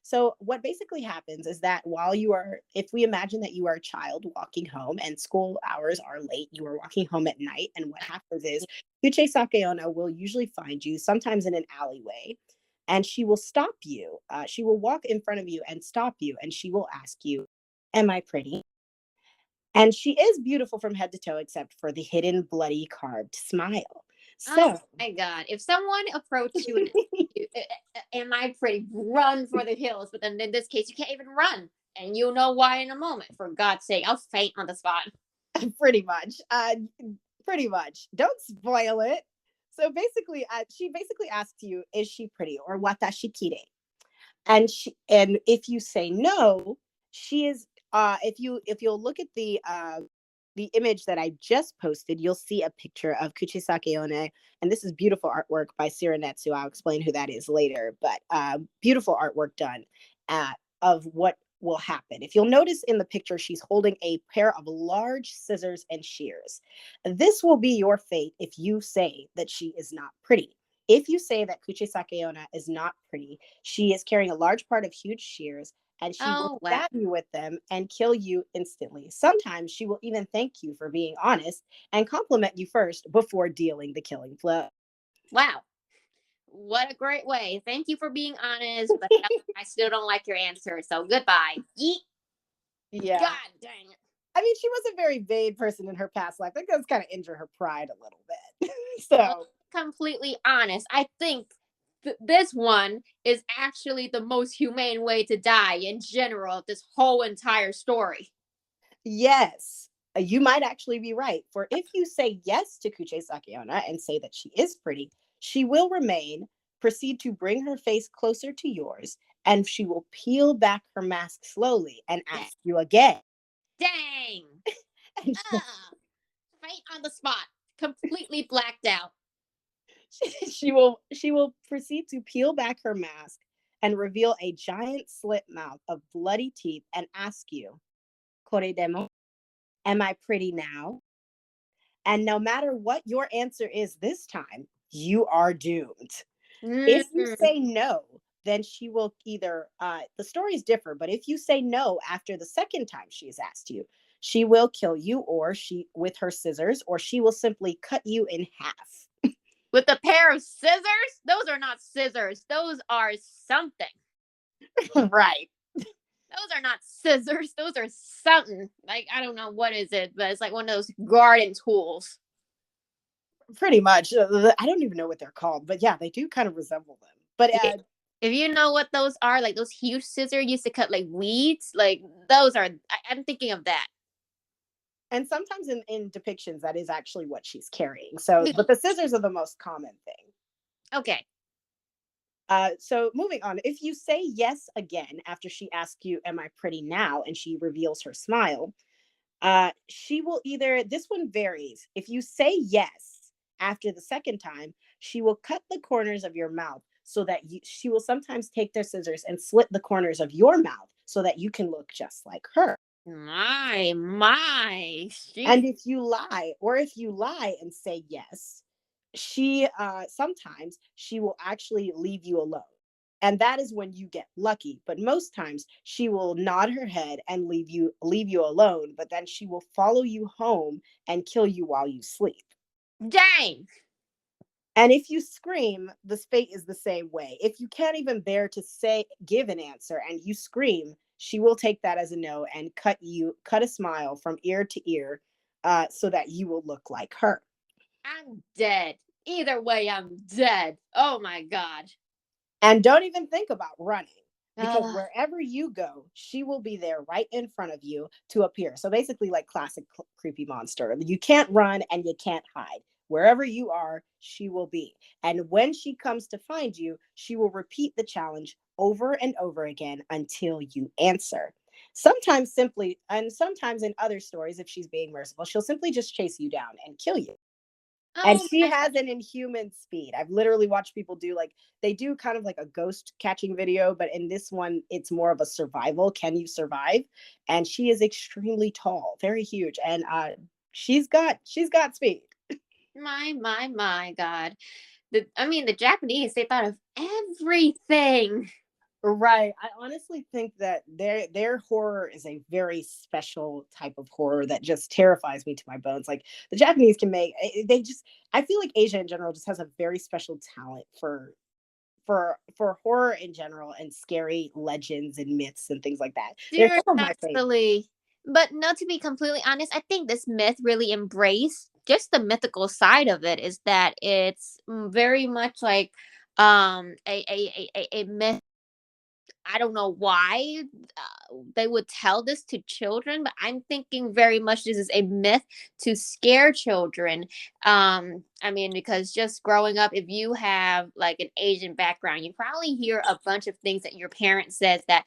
So what basically happens is that if we imagine that you are a child walking home and school hours are late, you are walking home at night, and what happens is Kuchisake Onna will usually find you sometimes in an alleyway, and she will stop you. She will walk in front of you and stop you, and she will ask you, "Am I pretty?" And she is beautiful from head to toe, except for the hidden, bloody, carved smile. Oh So, my God. If someone approached you and asked you, am I pretty? Run for the hills. But then in this case, you can't even run. And you'll know why in a moment. For God's sake, I'll faint on the spot. pretty much, pretty much. Don't spoil it. So basically, she basically asks you, "Is she pretty?" or "Watashi kire?" And if you say no, she is. If you'll look at the image that I just posted, you'll see a picture of Kuchisake One, and this is beautiful artwork by Siranetsu. I'll explain who that is later, but beautiful artwork done of what will happen. If you'll notice in the picture, she's holding a pair of large scissors and shears. This will be your fate if you say that she is not pretty. If you say that Kuchisake Onna is not pretty, she is carrying a large part of huge shears and she will Oh, wow. stab you with them and kill you instantly. Sometimes she will even thank you for being honest and compliment you first before dealing the killing blow. Wow. What a great way. Thank you for being honest, but I still don't like your answer. So goodbye. Yeet. Yeah. God dang it. I mean, she was a very vain person in her past life. That does kind of injure her pride a little bit. Well, So, completely honest. I think this one is actually the most humane way to die in general of this whole entire story. yes, you might actually be right. For if you say yes to Kuche Sakiona and say that she is pretty, she will remain, proceed to bring her face closer to yours, and she will peel back her mask slowly and Dang. ask you again. Dang. And Ah, right on the spot. Completely blacked out. she will proceed to peel back her mask and reveal a giant slit mouth of bloody teeth and ask you, "Kore demo, am I pretty now?" And no matter what your answer is this time, you are doomed. If you Mm. say no, then she will either, the stories differ, but if you say no after the second time she has asked you, she will kill you or she with her scissors, or she will simply cut you in half. With a pair of scissors? Those are not scissors. Those are something. Right. Those are not scissors. Those are something. Like, I don't know what is it, but it's like one of those garden tools. Pretty much. I don't even know what they're called, but yeah, they do kind of resemble them. But If you know what those are, like those huge scissors used to cut like weeds, like those are. I'm thinking of that. and sometimes in depictions, that is actually what she's carrying. So, but the scissors are the most common thing. Okay. So moving on, if you say yes again after she asks you, "Am I pretty now?" and she reveals her smile, she will either, this one varies. If you say yes after the second time, she will cut the corners of your mouth so that she will sometimes take their scissors and slit the corners of your mouth so that you can look just like her. My. And She. if you lie and say yes, she sometimes she will actually leave you alone. And that is when you get lucky. But most times she will nod her head and leave you alone, but then she will follow you home and kill you while you sleep. Dang. And if you scream, the fate is the same way. If you can't even bear to give an answer and you scream, she will take that as a no and cut a smile from ear to ear, so that you will look like her. I'm dead. Either way, I'm dead. Oh my God. And don't even think about running, because Uh, wherever you go, she will be there right in front of you to appear. So basically, like classic creepy monster. You can't run and you can't hide. Wherever you are, she will be. And when she comes to find you, she will repeat the challenge over and over again until you answer. Sometimes simply, and sometimes in other stories, if she's being merciful, she'll simply just chase you down and kill you. And oh she my. has an inhuman speed. I've literally watched people do, like, they do kind of like a ghost catching video, but in this one, it's more of a survival. Can you survive? And she is extremely tall, very huge, and she's got speed. My God. I mean, the Japanese, they thought of everything. Right. I honestly think that their horror is a very special type of horror that just terrifies me to my bones. Like the Japanese can make they just I feel like Asia in general just has a very special talent for horror in general and scary legends and myths and things like that. They're some of my favorite. Seriously. But no, to be completely honest, I think this myth really embraced just the mythical side of it is that it's very much like a myth. I don't know why they would tell this to children, but I'm thinking very much this is a myth to scare children. I mean, because just growing up, if you have like an Asian background, you probably hear a bunch of things that your parent says that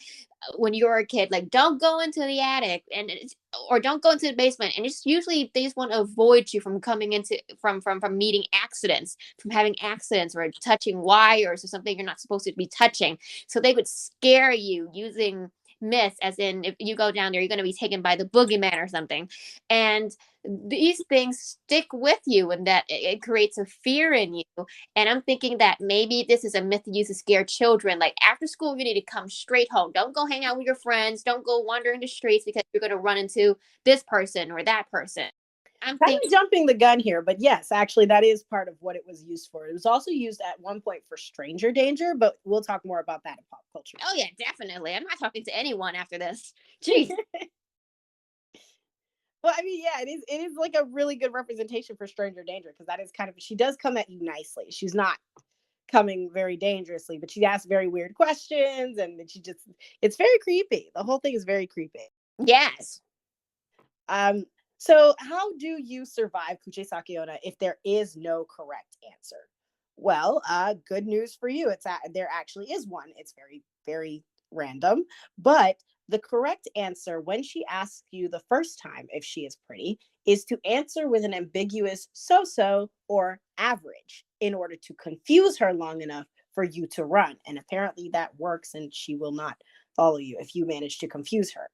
when you're a kid, like don't go into the attic or don't go into the basement, and it's usually they just want to avoid you from coming into from meeting accidents, from having accidents or touching wires or something you're not supposed to be touching. So they would scare you using myths, as in if you go down there, you're going to be taken by the boogeyman or something. And these things stick with you, and that it creates a fear in you. And I'm thinking that maybe this is a myth used to scare children. Like after school, you need to come straight home. Don't go hang out with your friends. Don't go wandering the streets because you're going to run into this person or that person. I'm Kind thinking, of jumping the gun here, but yes, actually that is part of what it was used for. It was also used at one point for stranger danger, but we'll talk more about that in pop culture oh next. yeah, definitely. I'm not talking to anyone after this. Jeez. Well, I mean, yeah, it is like a really good representation for stranger danger because that is kind of she does come at you nicely. She's not coming very dangerously, but she asks very weird questions and then she just it's very creepy. The whole thing is very creepy. Yes. Um, so how do you survive Kuchisake Onna if there is no correct answer? Well, good news for you. There actually is one. It's very, very random, but the correct answer when she asks you the first time if she is pretty is to answer with an ambiguous so-so or average in order to confuse her long enough for you to run. And apparently that works and she will not follow you if you manage to confuse her.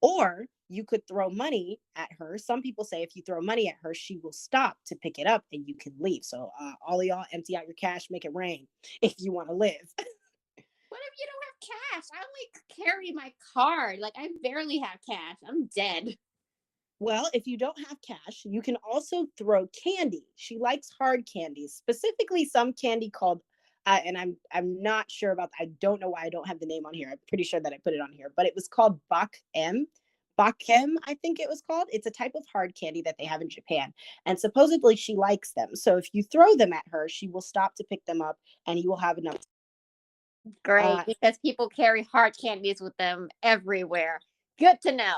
Or you could throw money at her. Some people say if you throw money at her, she will stop to pick it up and you can leave. So, all of y'all, empty out your cash, make it rain if you want to live. What if you don't have cash? I only carry my card. Like I barely have cash. I'm dead. Well, if you don't have cash, you can also throw candy. She likes hard candies, specifically some candy called, and I'm not sure about. I don't know why I don't have the name on here. I'm pretty sure that I put it on here, but it was called Bakem, I think it was called. It's a type of hard candy that they have in Japan, and supposedly she likes them. So if you throw them at her, she will stop to pick them up, and you will have enough. Great, Uh, because people carry hard candies with them everywhere. Good to know.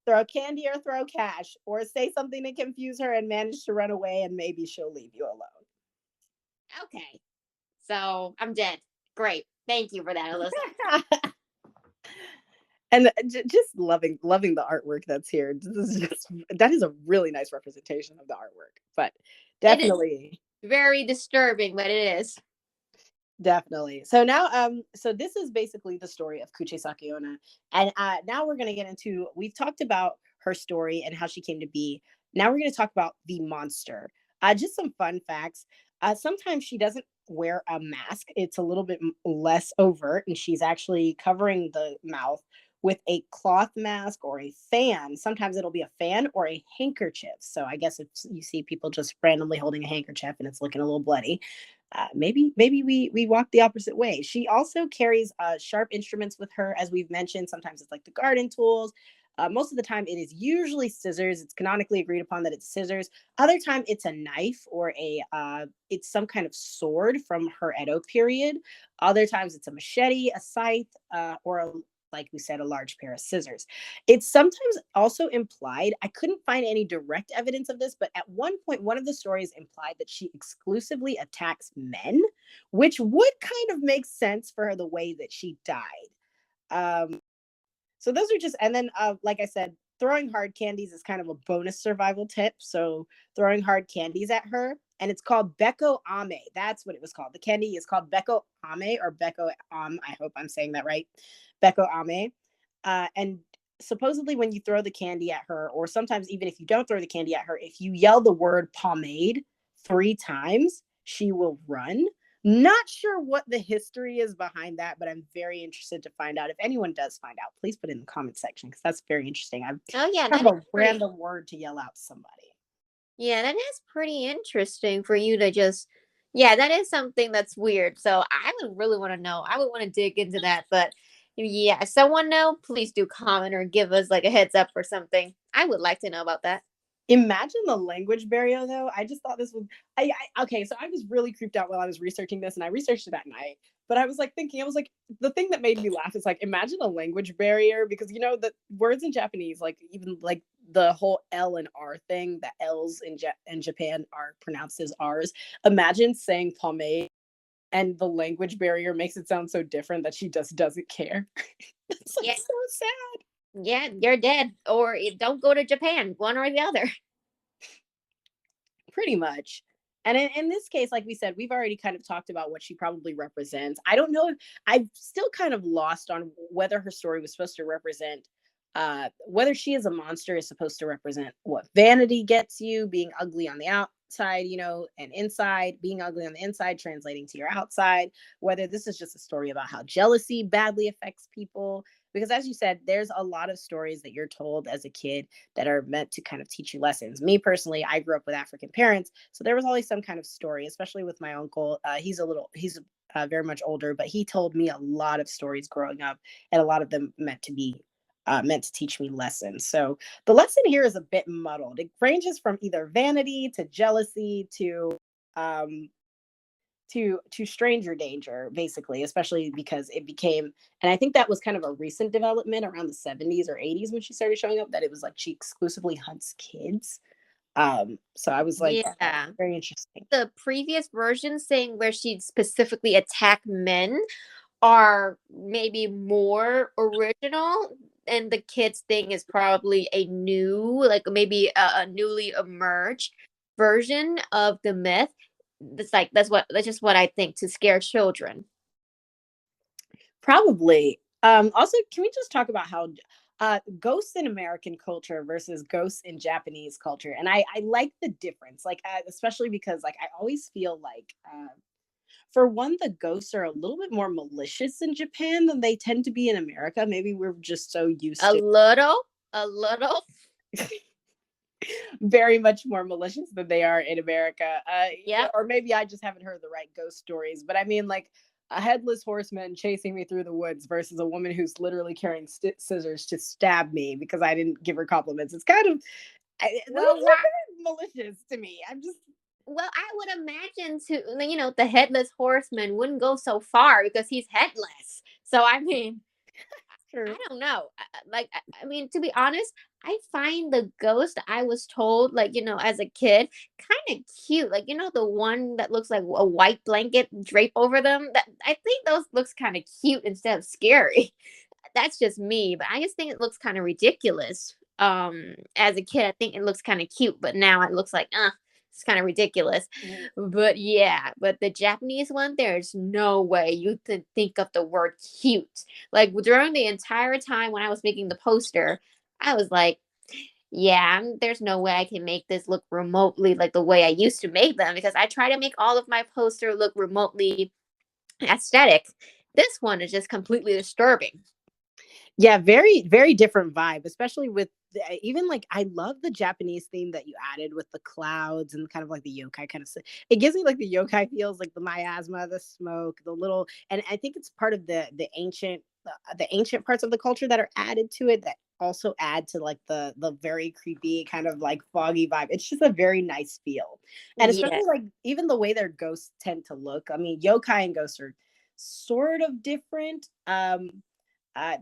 Throw candy or throw cash, or say something to confuse her and manage to run away, and maybe she'll leave you alone. Okay. So I'm dead. Great. Thank you for that, Alyssa. And just loving the artwork that's here. This is just that is a really nice representation of the artwork. But It is definitely, very disturbing, but it is. definitely. So now, so this is basically the story of Kuchisake Onna, and now we're gonna get into. We've talked about her story and how she came to be. Now we're gonna talk about the monster. Just some fun facts. Sometimes she doesn't wear a mask. It's a little bit less overt, and she's actually covering the mouth with a cloth mask or a fan. Sometimes it'll be a fan or a handkerchief. So I guess if you see people just randomly holding a handkerchief and it's looking a little bloody, maybe we walk the opposite way. She also carries sharp instruments with her, as we've mentioned. Sometimes it's like the garden tools. Most of the time, it is usually scissors. It's canonically agreed upon that it's scissors. Other time, it's a knife or it's some kind of sword from her Edo period. Other times, it's a machete, a scythe, or like we said, a large pair of scissors. It's sometimes also implied, I couldn't find any direct evidence of this, but at one point, one of the stories implied that she exclusively attacks men, which would kind of make sense for her the way that she died. So those are just, and then like I said, throwing hard candies is kind of a bonus survival tip. So throwing hard candies at her, and it's called Beko Ame. That's what it was called. The candy is called Beko Ame or Beko I hope I'm saying that right. Beko Ame. And supposedly when you throw the candy at her, or sometimes even if you don't throw the candy at her, if you yell the word pomade 3 times, she will run. Not sure what the history is behind that, but I'm very interested to find out. If anyone does find out, please put it in the comment section because that's very interesting. I'm Oh yeah, kind that is of a pretty. random word to yell out to somebody. Yeah, that is pretty interesting for you to just. Yeah, that is something that's weird. So I would really want to know. I would want to dig into that. But yeah, if someone know, please do comment or give us like a heads up or something. I would like to know about that. Imagine the language barrier, though. I just thought this was. Okay, so I was really creeped out while I was researching this, and I researched it at night. But I was like thinking, I was like, the thing that made me laugh is like, imagine a language barrier because you know the words in Japanese, like even like the whole L and R thing, the L's in Japan are pronounced as R's. Imagine saying pomade, and the language barrier makes it sound so different that she just doesn't care. It's like Yeah, so sad. yeah, you're dead, or don't go to Japan, one or the other. Pretty much. And in this case, like we said, we've already kind of talked about what she probably represents. I don't know if I'm still kind of lost on whether her story was supposed to represent whether she is a monster is supposed to represent what vanity gets you, being ugly on the outside, you know, and inside, being ugly on the inside, translating to your outside, whether this is just a story about how jealousy badly affects people. Because as you said, there's a lot of stories that you're told as a kid that are meant to kind of teach you lessons. Me personally, I grew up with African parents, so there was always some kind of story, especially with my uncle. He's very much older, but he told me a lot of stories growing up, and a lot of them meant to teach me lessons. So the lesson here is a bit muddled. It ranges from either vanity to jealousy um, to stranger danger, basically, especially because it became, and I think that was kind of a recent development around the 70s or 80s when she started showing up, that it was like she exclusively hunts kids. So I was like, Yeah. very interesting. The previous version saying where she specifically attacked men are maybe more original, and the kids thing is probably a new, like maybe a newly emerged version of the myth. That's like that's just what I think, to scare children. Probably. Also, can we just talk about how ghosts in American culture versus ghosts in Japanese culture? And I like the difference, like especially because like I always feel like for one, the ghosts are a little bit more malicious in Japan than they tend to be in America. Maybe we're just so used A to little, a little. very much more malicious than they are in America. Yep. Or maybe I just haven't heard the right ghost stories. But I mean, like a headless horseman chasing me through the woods versus a woman who's literally carrying scissors to stab me because I didn't give her compliments. It's kind of those Well, are why? malicious to me. I'm just Well, I would imagine to the headless horseman wouldn't go so far because he's headless. So I mean, sure. I don't know. I mean, to be honest, I find the ghost I was told, like, as a kid, kind of cute. Like, the one that looks like a white blanket drape over them. That I think those looks kind of cute instead of scary. That's just me, but I just think it looks kind of ridiculous. As a kid, I think it looks kind of cute, but now it looks like, it's kind of ridiculous. Mhm. But yeah, but the Japanese one, there's no way you could think of the word cute. Like during the entire time when I was making the poster, I was like, yeah, there's no way I can make this look remotely like the way I used to make them, because I try to make all of my poster look remotely aesthetic. This one is just completely disturbing. Yeah, very, very different vibe, especially with even like I love the Japanese theme that you added with the clouds and kind of like the yokai kind of stuff. It gives me like the yokai feels, like the miasma, the smoke, the little, and I think it's part of the ancient parts of the culture that are added to it that also add to like the very creepy kind of like foggy vibe. It's just a very nice feel, and Yeah. especially like even the way their ghosts tend to look. I mean, yokai and ghosts are sort of different. Uh,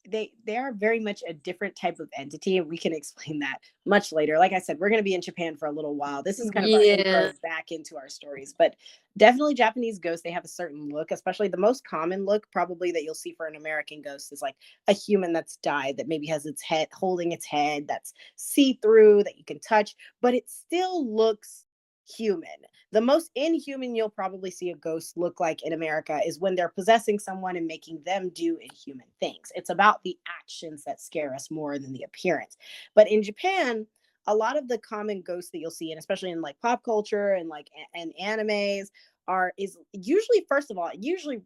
they are very much a different type of entity, and we can explain that much later. Like I said, we're going to be in Japan for a little while. This is kind of our Yeah. intro back into our stories, but definitely Japanese ghosts, they have a certain look. Especially the most common look probably that you'll see for an American ghost is like a human that's died, that maybe has its head holding its head, that's see-through, that you can touch, but it still looks human. The most inhuman you'll probably see a ghost look like in America is when they're possessing someone and making them do inhuman things. It's about the actions that scare us more than the appearance. But in Japan, a lot of the common ghosts that you'll see, and especially in like pop culture and like and animes, is usually, first of all, usually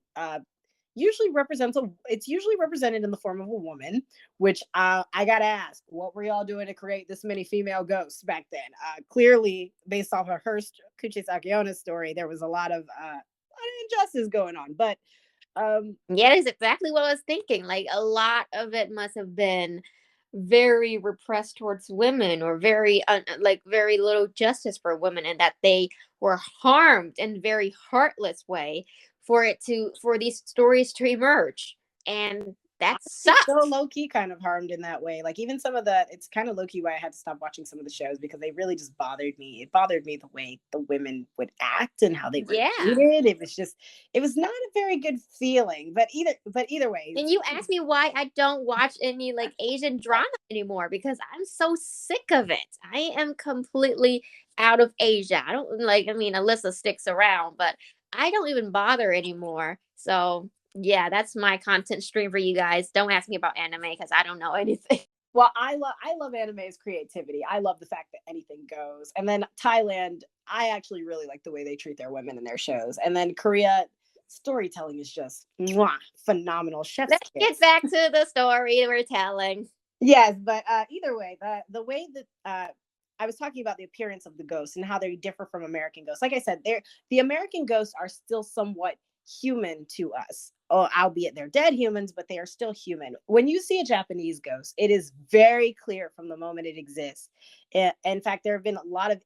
represents it's usually represented in the form of a woman, which I gotta ask, what were y'all doing to create this many female ghosts back then? Clearly, based off of her Kuchisake Onna story, there was a lot of injustice going on. But Yeah, that's exactly what I was thinking. Like a lot of it must have been very repressed towards women, or very like very little justice for women, and that they were harmed in very heartless way for these stories to emerge. And that it's still sucked. low key kind of harmed in that way. Like even some of the, it's kind of low key why I had to stop watching some of the shows, because they really just bothered me. It bothered me the way the women would act and how they were Yeah. treated. It was just, it was not a very good feeling. But either way, And you asked me why I don't watch any like Asian drama anymore, because I'm so sick of it. I am completely out of Asia. I don't like, I mean, Alyssa sticks around, but I don't even bother anymore. So, yeah, that's my content stream for you guys. Don't ask me about anime because I don't know anything. well, I love anime's creativity. I love the fact that anything goes. And then Thailand, I actually really like the way they treat their women in their shows. And then Korea, storytelling is just mwah, phenomenal. Chef's Let's get kiss. back to the story we're telling. Yes, but either way, the way that I was talking about the appearance of the ghosts and how they differ from American ghosts. Like I said, the American ghosts are still somewhat human to us. Oh, albeit they're dead humans, but they are still human. When you see a Japanese ghost, it is very clear from the moment it exists. In fact, there have been a lot of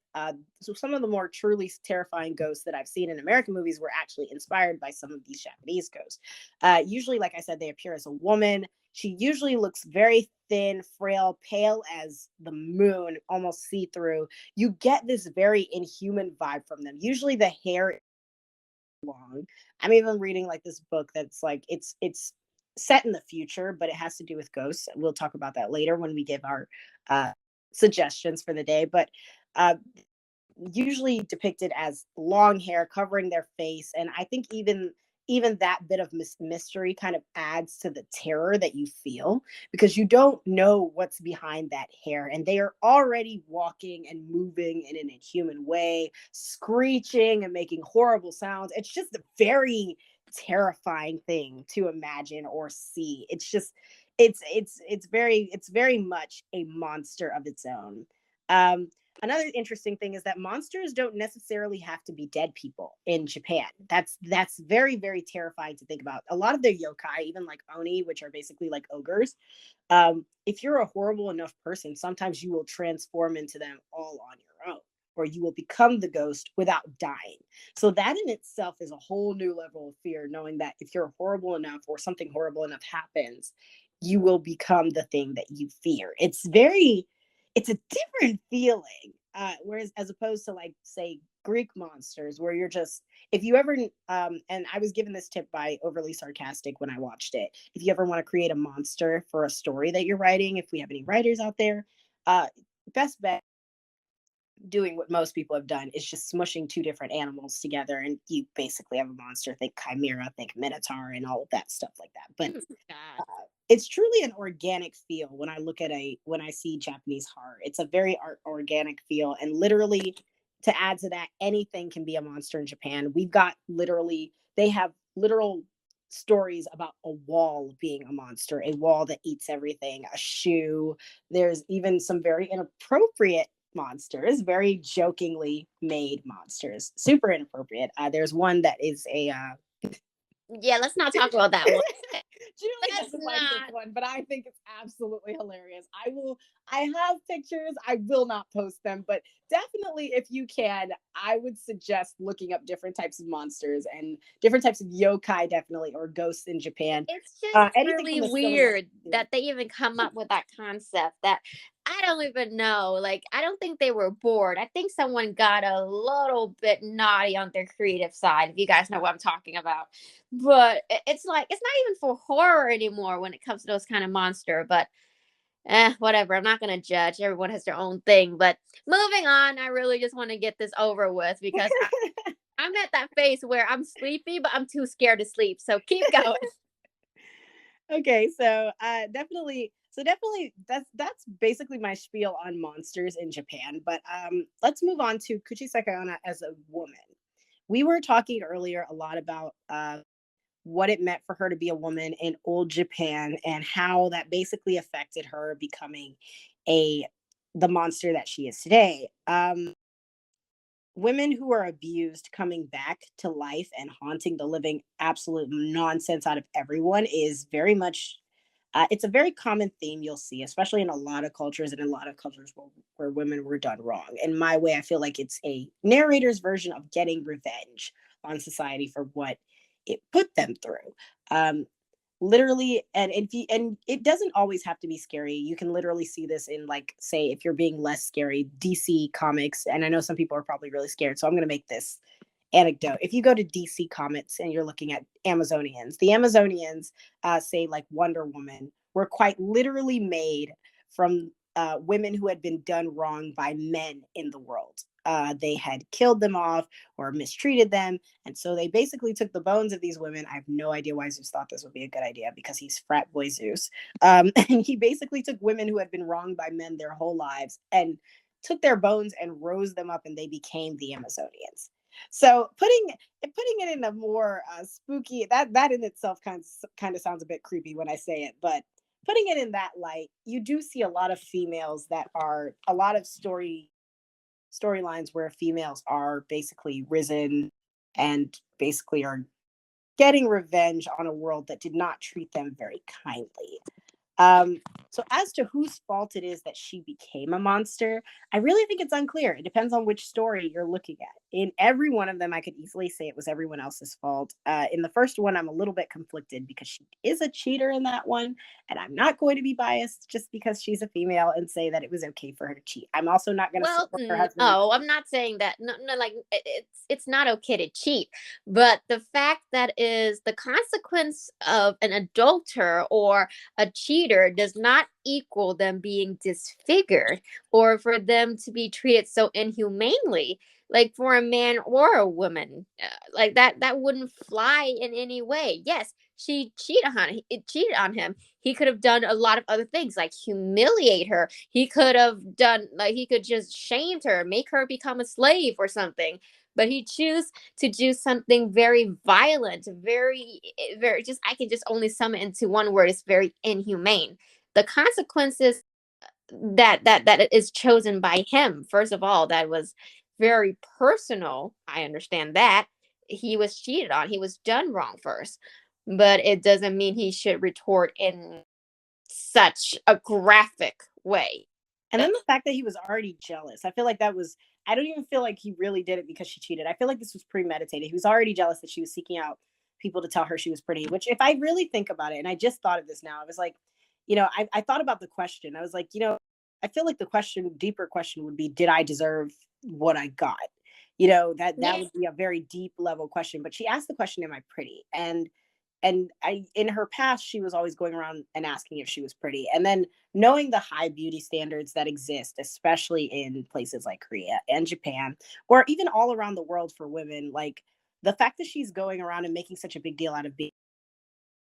so some of the more truly terrifying ghosts that I've seen in American movies were actually inspired by some of these Japanese ghosts. Usually, like I said, they appear as a woman. She usually looks very thin, frail, pale as the moon, almost see through. You get this very inhuman vibe from them. Usually, the hair is long. I'm even reading like this book that's like it's set in the future, but it has to do with ghosts. We'll talk about that later when we give our uh, suggestions for the day. But uh, usually depicted as long hair covering their face, and I think even that bit of mystery kind of adds to the terror that you feel, because you don't know what's behind that hair, and they are already walking and moving in an inhuman way, screeching and making horrible sounds. It's just a very terrifying thing to imagine or see. It's just it's very much a monster of its own. um Another interesting thing is that monsters don't necessarily have to be dead people in Japan. That's very, very terrifying to think about. A lot of their yokai, even like oni, which are basically like ogres, if you're a horrible enough person, sometimes you will transform into them all on your own, or you will become the ghost without dying. So that in itself is a whole new level of fear, knowing that if you're horrible enough or something horrible enough happens, you will become the thing that you fear. It's a different feeling. Whereas as opposed to like say Greek monsters, where you're just, if you ever and I was given this tip by Overly Sarcastic when I watched it. If you ever want to create a monster for a story that you're writing, if we have any writers out there, uh best bet doing what most people have done is just smushing two different animals together, and you basically have a monster. Think chimera, think minotaur, and all of that stuff like that. But Oh, God. it's truly an organic feel when I see Japanese horror. It's a very organic feel, and literally to add to that, anything can be a monster in Japan. We've got literally they have literal stories about a wall being a monster, a wall that eats everything, a shoe. There's even some very inappropriate monsters, very jokingly made monsters, super inappropriate. There's one that is a Yeah, let's not talk about that one. Julie Let's doesn't like this not. one, but I think it's absolutely hilarious. I have pictures. I will not post them, but definitely if you can, I would suggest looking up different types of monsters and different types of yokai, definitely, or ghosts in Japan. It's just Anything from really the silliest weird to that they even come up with that concept. That I don't even know. Like, I don't think they were bored. I think someone got a little bit naughty on their creative side, if you guys know what I'm talking about. But it's like, it's not even for horror anymore when it comes to those kind of monster. But whatever. I'm not going to judge. Everyone has their own thing. But moving on, I really just want to get this over with because I'm at that phase where I'm sleepy, but I'm too scared to sleep. So keep going. Okay, so definitely that's basically my spiel on monsters in Japan. But let's move on to Kuchisake Onna as a woman. we were talking earlier a lot about what it meant for her to be a woman in old Japan and how that basically affected her becoming a the monster that she is today. Women who are abused coming back to life and haunting the living absolute nonsense out of everyone is very much it's a very common theme you'll see, especially in a lot of cultures and in a lot of cultures where women were done wrong. In my way, I feel like it's a narrator's version of getting revenge on society for what it put them through. Um, Literally, and if you and it doesn't always have to be scary. You can literally see this in, like, say, if you're being less scary, DC comics. And I know some people are probably really scared, so I'm going to make this anecdote. If you go to DC Comics and you're looking at Amazonians, the Amazonians, say like Wonder Woman, were quite literally made from women who had been done wrong by men in the world. They had killed them off or mistreated them. And so they basically took the bones of these women. I have no idea why Zeus thought this would be a good idea because he's frat boy Zeus. And he basically took women who had been wronged by men their whole lives and took their bones and rose them up, and they became the Amazonians. So putting it in a more spooky, that in itself kind of sounds a bit creepy when I say it, but putting it in that light, you do see a lot of females that are a lot of storylines where females are basically risen and basically are getting revenge on a world that did not treat them very kindly. So as to whose fault it is that she became a monster, I really think it's unclear. It depends on which story you're looking at. In every one of them, I could easily say it was everyone else's fault. In the first one, I'm a little bit conflicted because she is a cheater in that one, and I'm not going to be biased just because she's a female and say that it was okay for her to cheat. I'm also not going to Well, support her husband. no, I'm not saying that. No, no, like it's not okay to cheat, but the fact that is the consequence of an adulterer or a cheater does not equal them being disfigured or for them to be treated so inhumanely. Like for a man or a woman, like that wouldn't fly in any way. Yes, she cheated on him. He could have done a lot of other things, like humiliate her. He could have done, like, he could just shamed her, make her become a slave or something. But he chose to do something very violent, very just, I can just only sum it into one word. It's very inhumane. The consequences that is chosen by him, first of all, that was very personal. I understand that. He was cheated on. He was done wrong first. But it doesn't mean he should retort in such a graphic way. And then the fact that he was already jealous. I feel like that was, I don't even feel like he really did it because she cheated. I feel like this was premeditated. He was already jealous that she was seeking out people to tell her she was pretty, which, if I really think about it, and I just thought of this now, I was like, I thought about the question. I was like, I feel like the deeper question would be, did I deserve what I got? That Yeah. would be a very deep level question. But she asked the question, am I pretty? And I in her past, she was always going around and asking if she was pretty. And then knowing the high beauty standards that exist, especially in places like Korea and Japan, or even all around the world for women, like the fact that she's going around and making such a big deal out of being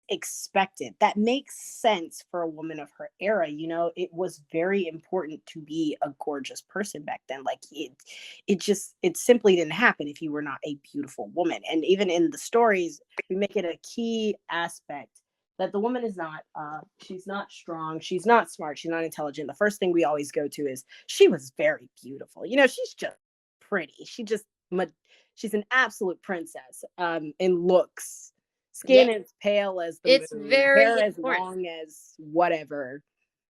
expected, that makes sense for a woman of her era. It was very important to be a gorgeous person back then. Like it simply didn't happen if you were not a beautiful woman. And even in the stories, we make it a key aspect that the woman is not she's not strong, she's not smart, she's not intelligent. The first thing we always go to is she was very beautiful. She's just pretty. She's an absolute princess in looks. Yeah. Skin as pale as the It's moon, hair very as important. long as whatever.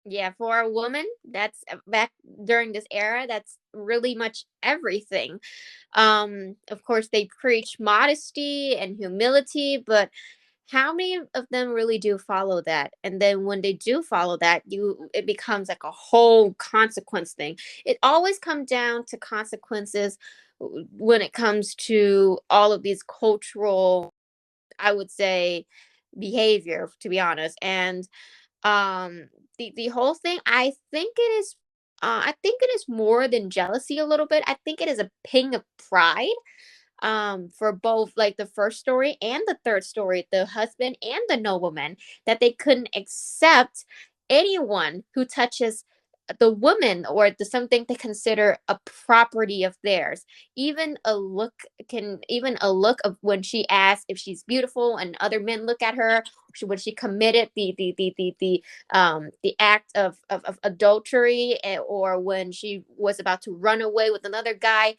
Yeah, for a woman, that's back during this era, that's really much everything. Of course, they preach modesty and humility, but how many of them really do follow that? And then when they do follow that, it becomes like a whole consequence thing. It always comes down to consequences when it comes to all of these cultural, I would say, behavior, to be honest. And the whole thing, I think it is more than jealousy a little bit. I think it is a ping of pride for both, like the first story and the third story, the husband and the nobleman, that they couldn't accept anyone who touches the woman or the something they consider a property of theirs. Even a look of when she asks if she's beautiful and other men look at her, when she committed the act of adultery, or when she was about to run away with another guy,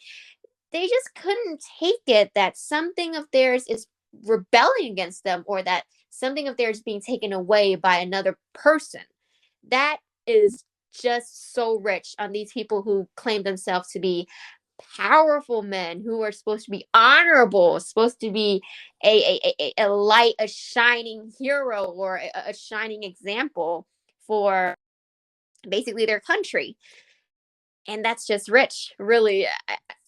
they just couldn't take it that something of theirs is rebelling against them, or that something of theirs being taken away by another person. That is just so rich on these people who claim themselves to be powerful men, who are supposed to be honorable, supposed to be a light, a shining hero, or a shining example for basically their country. And that's just rich, really.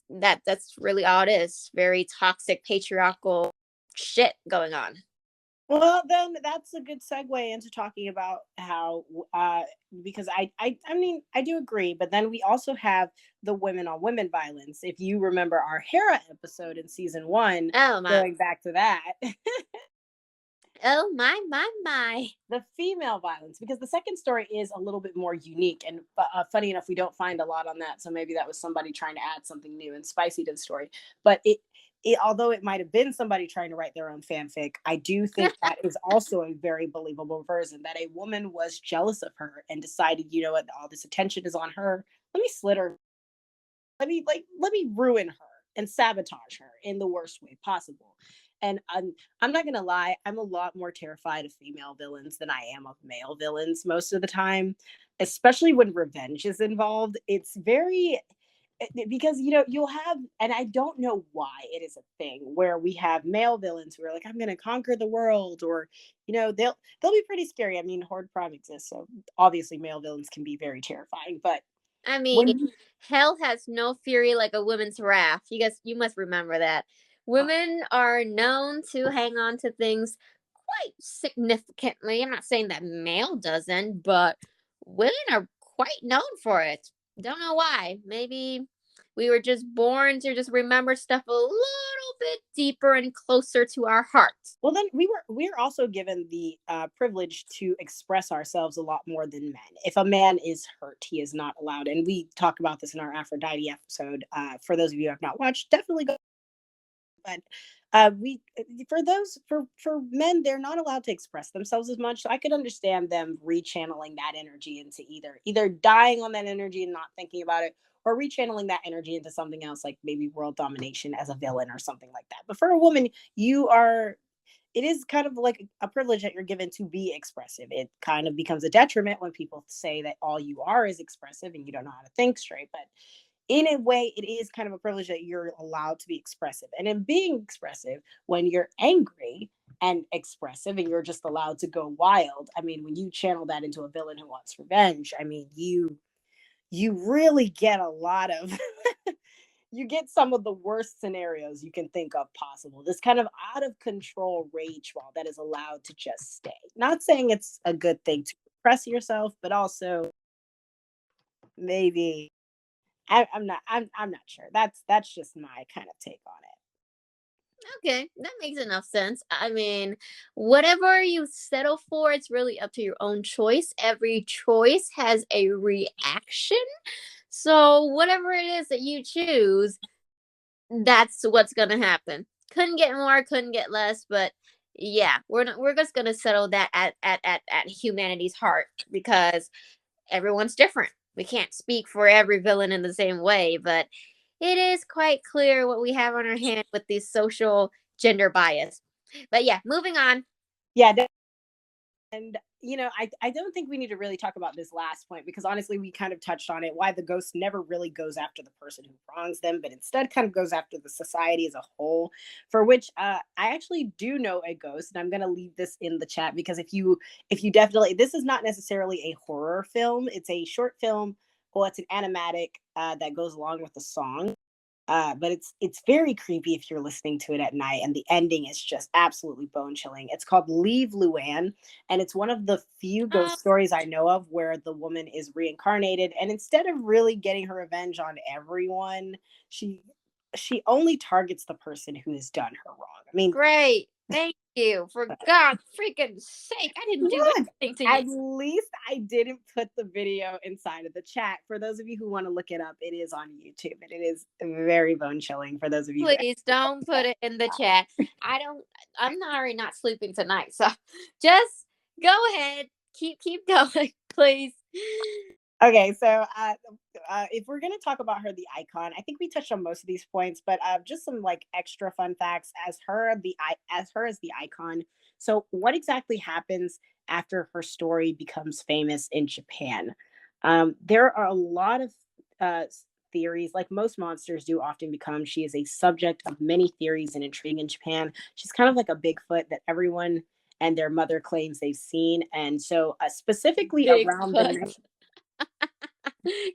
That's really all it is. Very toxic patriarchal shit going on. Well, then that's a good segue into talking about how, because I mean, I do agree, but then we also have the women on women violence. If you remember our Hera episode in season one, Oh my. going back to that, Oh my. the female violence, because the second story is a little bit more unique. And funny enough, we don't find a lot on that. So maybe that was somebody trying to add something new and spicy to the story. But although it might have been somebody trying to write their own fanfic, I do think that is also a very believable version, that a woman was jealous of her and decided, you know what, all this attention is on her. Let me slit her. Let me ruin her and sabotage her in the worst way possible. And I'm not gonna lie, I'm a lot more terrified of female villains than I am of male villains most of the time, especially when revenge is involved. It's very, because you know you'll have, and I don't know why it is a thing where we have male villains who are like, I'm going to conquer the world, or you know they'll be pretty scary. I mean, horde prime exists, so obviously male villains can be very terrifying, but I mean, when you, hell has no fury like a woman's wrath. You must remember that. Women are known to hang on to things quite significantly. I'm not saying that male doesn't, but women are quite known for it. Don't know why. Maybe we were just born to just remember stuff a little bit deeper and closer to our hearts. well, then we're also given the privilege to express ourselves a lot more than men. If a man is hurt, he is not allowed, and we talk about this in our Aphrodite episode. For those of you who have not watched, definitely go. But we for those for men, they're not allowed to express themselves as much. So I could understand them rechanneling that energy into either dying on that energy and not thinking about it, or rechanneling that energy into something else, like maybe world domination as a villain or something like that. But for a woman, you are, it is kind of like a privilege that you're given to be expressive. It kind of becomes a detriment when people say that all you are is expressive and you don't know how to think straight. But in a way, it is kind of a privilege that you're allowed to be expressive. And in being expressive, when you're angry and expressive and you're just allowed to go wild, I mean, when you channel that into a villain who wants revenge, I mean, you really get a lot of you get some of the worst scenarios you can think of possible. This kind of out of control rage wall that is allowed to just stay. Not saying it's a good thing to express yourself, but also maybe I'm not sure. That's just my kind of take on it. Okay, that makes enough sense. I mean, whatever you settle for, it's really up to your own choice. Every choice has a reaction. So, whatever it is that you choose, that's what's going to happen. Couldn't get more, couldn't get less, but yeah, we're just going to settle that at humanity's heart, because everyone's different. We can't speak for every villain in the same way, but it is quite clear what we have on our hand with this social gender bias. But yeah, moving on. Yeah, and you know, I don't think we need to really talk about this last point, because honestly we kind of touched on it, why the ghost never really goes after the person who wrongs them, but instead kind of goes after the society as a whole. For which I actually do know a ghost, and I'm going to leave this in the chat, because if you definitely, this is not necessarily a horror film, it's a short film. Well, it's an animatic that goes along with the song, but it's very creepy if you're listening to it at night, and the ending is just absolutely bone chilling. It's called Leave Luann, and it's one of the few Uh, ghost stories I know of where the woman is reincarnated, and instead of really getting her revenge on everyone, she she only targets the person who has done her wrong. I mean, Great. Thank you. For God's freaking sake, I didn't do Look, anything to you. at least I didn't put the video inside of the chat. For those of you who want to look it up, it is on YouTube and it is very bone chilling for those of you who Please don't put it in the chat. I'm not already not sleeping tonight. So just go ahead. Keep going, please. Okay, so if we're gonna talk about her, the icon, I think we touched on most of these points, but just some like extra fun facts as her as the icon. So, what exactly happens after her story becomes famous in Japan? There are a lot of theories, like most monsters do often become. She is a subject of many theories and intrigue in Japan. She's kind of like a Bigfoot that everyone and their mother claims they've seen, and so specifically around the Bigfoot.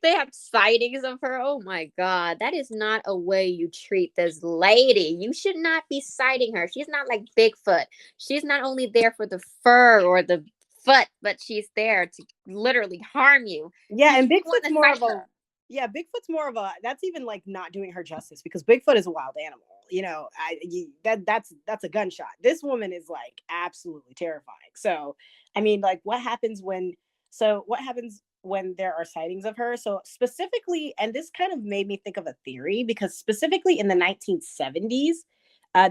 They have sightings of her. Oh my God. That is not a way you treat this lady. You should not be sighting her. She's not like Bigfoot. She's not only there for the fur or the foot, but she's there to literally harm you. Yeah, You and shouldn't want Bigfoot's to more sight of a her. yeah, Bigfoot's more of a that's even like not doing her justice because Bigfoot is a wild animal. That's a gunshot. This woman is like absolutely terrifying. So, I mean, like what happens when there are sightings of her? So, specifically, and this kind of made me think of a theory because specifically in the 1970s,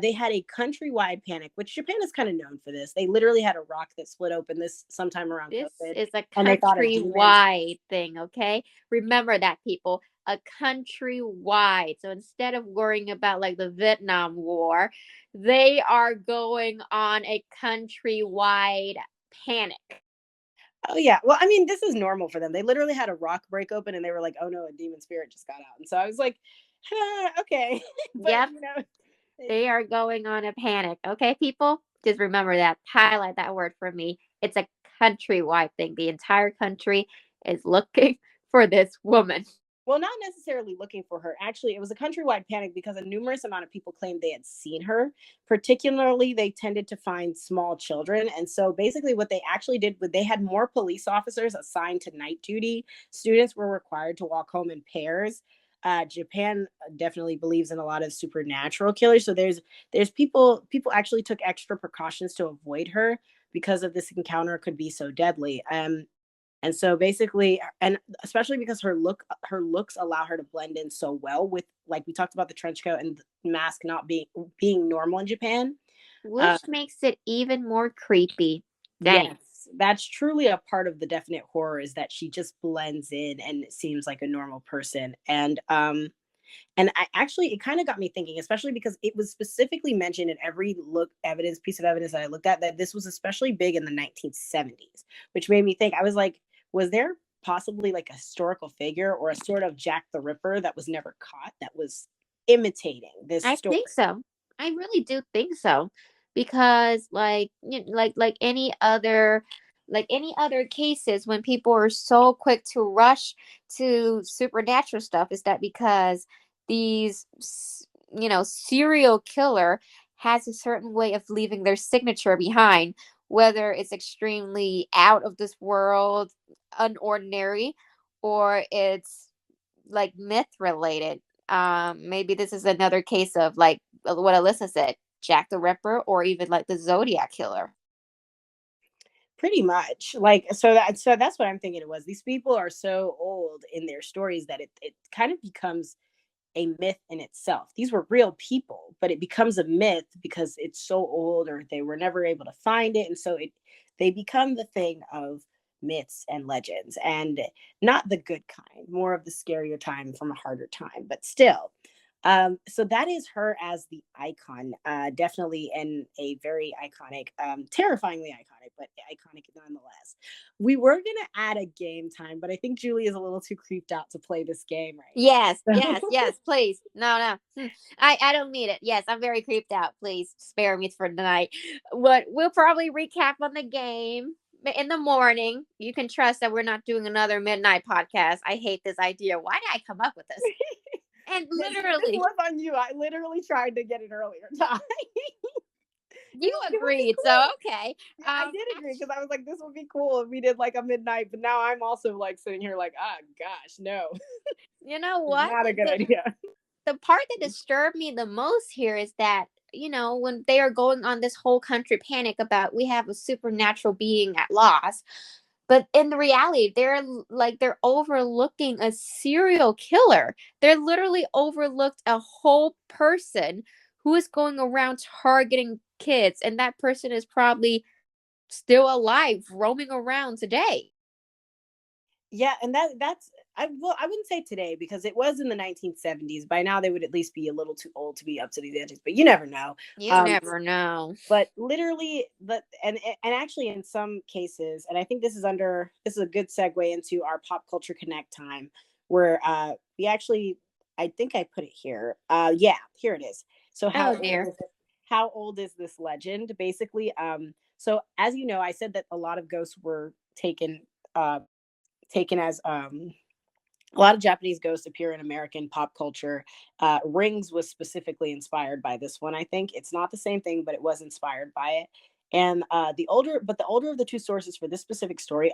they had a countrywide panic, which Japan is kind of known for this. They literally had a rock that split open this sometime around This COVID, is a and they thought a demon. countrywide thing, okay? Remember that, people. A countrywide. So instead of worrying about like the Vietnam War, they are going on a countrywide panic. Oh yeah. Well, I mean, this is normal for them. They literally had a rock break open and they were like, "Oh no, a demon spirit just got out." And so I was like, "Okay." But, Yep, it, they are going on a panic. Okay, people? Just remember that. Highlight that word for me. It's a countrywide thing. The entire country is looking for this woman. well, not necessarily looking for her. Actually, it was a countrywide panic because a numerous amount of people claimed they had seen her. Particularly, they tended to find small children. And so basically what they actually did was they had more police officers assigned to night duty. Students were required to walk home in pairs. Japan definitely believes in a lot of supernatural killers. So there's people actually took extra precautions to avoid her because of this encounter could be so deadly. And so basically, and especially because her looks allow her to blend in so well with, like we talked about, the trench coat and the mask not being normal in Japan. Uh, Which makes it even more creepy. Dang. yes, that's truly a part of the definite horror is that she just blends in and seems like a normal person. And I actually, it kind of got me thinking, especially because it was specifically mentioned in every piece of evidence that I looked at, that this was especially big in the 1970s, which made me think. I was like, was there possibly like a historical figure or a sort of Jack the Ripper that was never caught that was imitating this I story? think so. I really do think so. Because like any other cases when people are so quick to rush to supernatural stuff, is that because serial killer has a certain way of leaving their signature behind, whether it's extremely out of this world, unordinary, or it's like myth related. Maybe this is another case of like what Alyssa said, Jack the Ripper, or even like the Zodiac killer. Pretty much. Like, so that's what I'm thinking it was. These people are so old in their stories that it kind of becomes a myth in itself. These were real people, but it becomes a myth because it's so old or they were never able to find it. And so they become the thing of myths and legends, and not the good kind, more of the scarier time from a harder time, but still. So that is her as the icon, definitely, and a very iconic, terrifyingly iconic, but iconic nonetheless. We were gonna add a game time, but I think Julie is a little too creeped out to play this game Yes, right now. yes, yes, please. No, no. I don't need it. Yes, I'm very creeped out. Please spare me for tonight. What we'll probably recap on the game in the morning. You can trust that we're not doing another midnight podcast. I hate this idea. Why did I come up with this? And This literally, was on you. I literally tried to get an earlier time. you It would be agreed. So cool. okay. Yeah, I did agree because I was like, this would be cool if we did like a midnight. But now I'm also like sitting here like, ah, gosh, no, You know what? not a good The idea. the part that disturbed me the most here is that when they are going on this whole country panic about we have a supernatural being at lost. But in the reality, they're overlooking a serial killer. They're literally overlooked a whole person who is going around targeting kids, and that person is probably still alive, roaming around today. Yeah, and that's I wouldn't say today because it was in the 1970s. By now they would at least be a little too old to be up to these antics, but you never know. You Um never know. but literally and actually in some cases, and I think this is a good segue into our pop culture connect time where we actually, I think I put it here. Yeah, here it is. So Oh dear. how old is this legend basically? So as you know, I said that a lot of ghosts were uh taken as a lot of Japanese ghosts appear in American pop culture. Rings was specifically inspired by this one. I think it's not the same thing, but it was inspired by it. And the older of the two sources for this specific story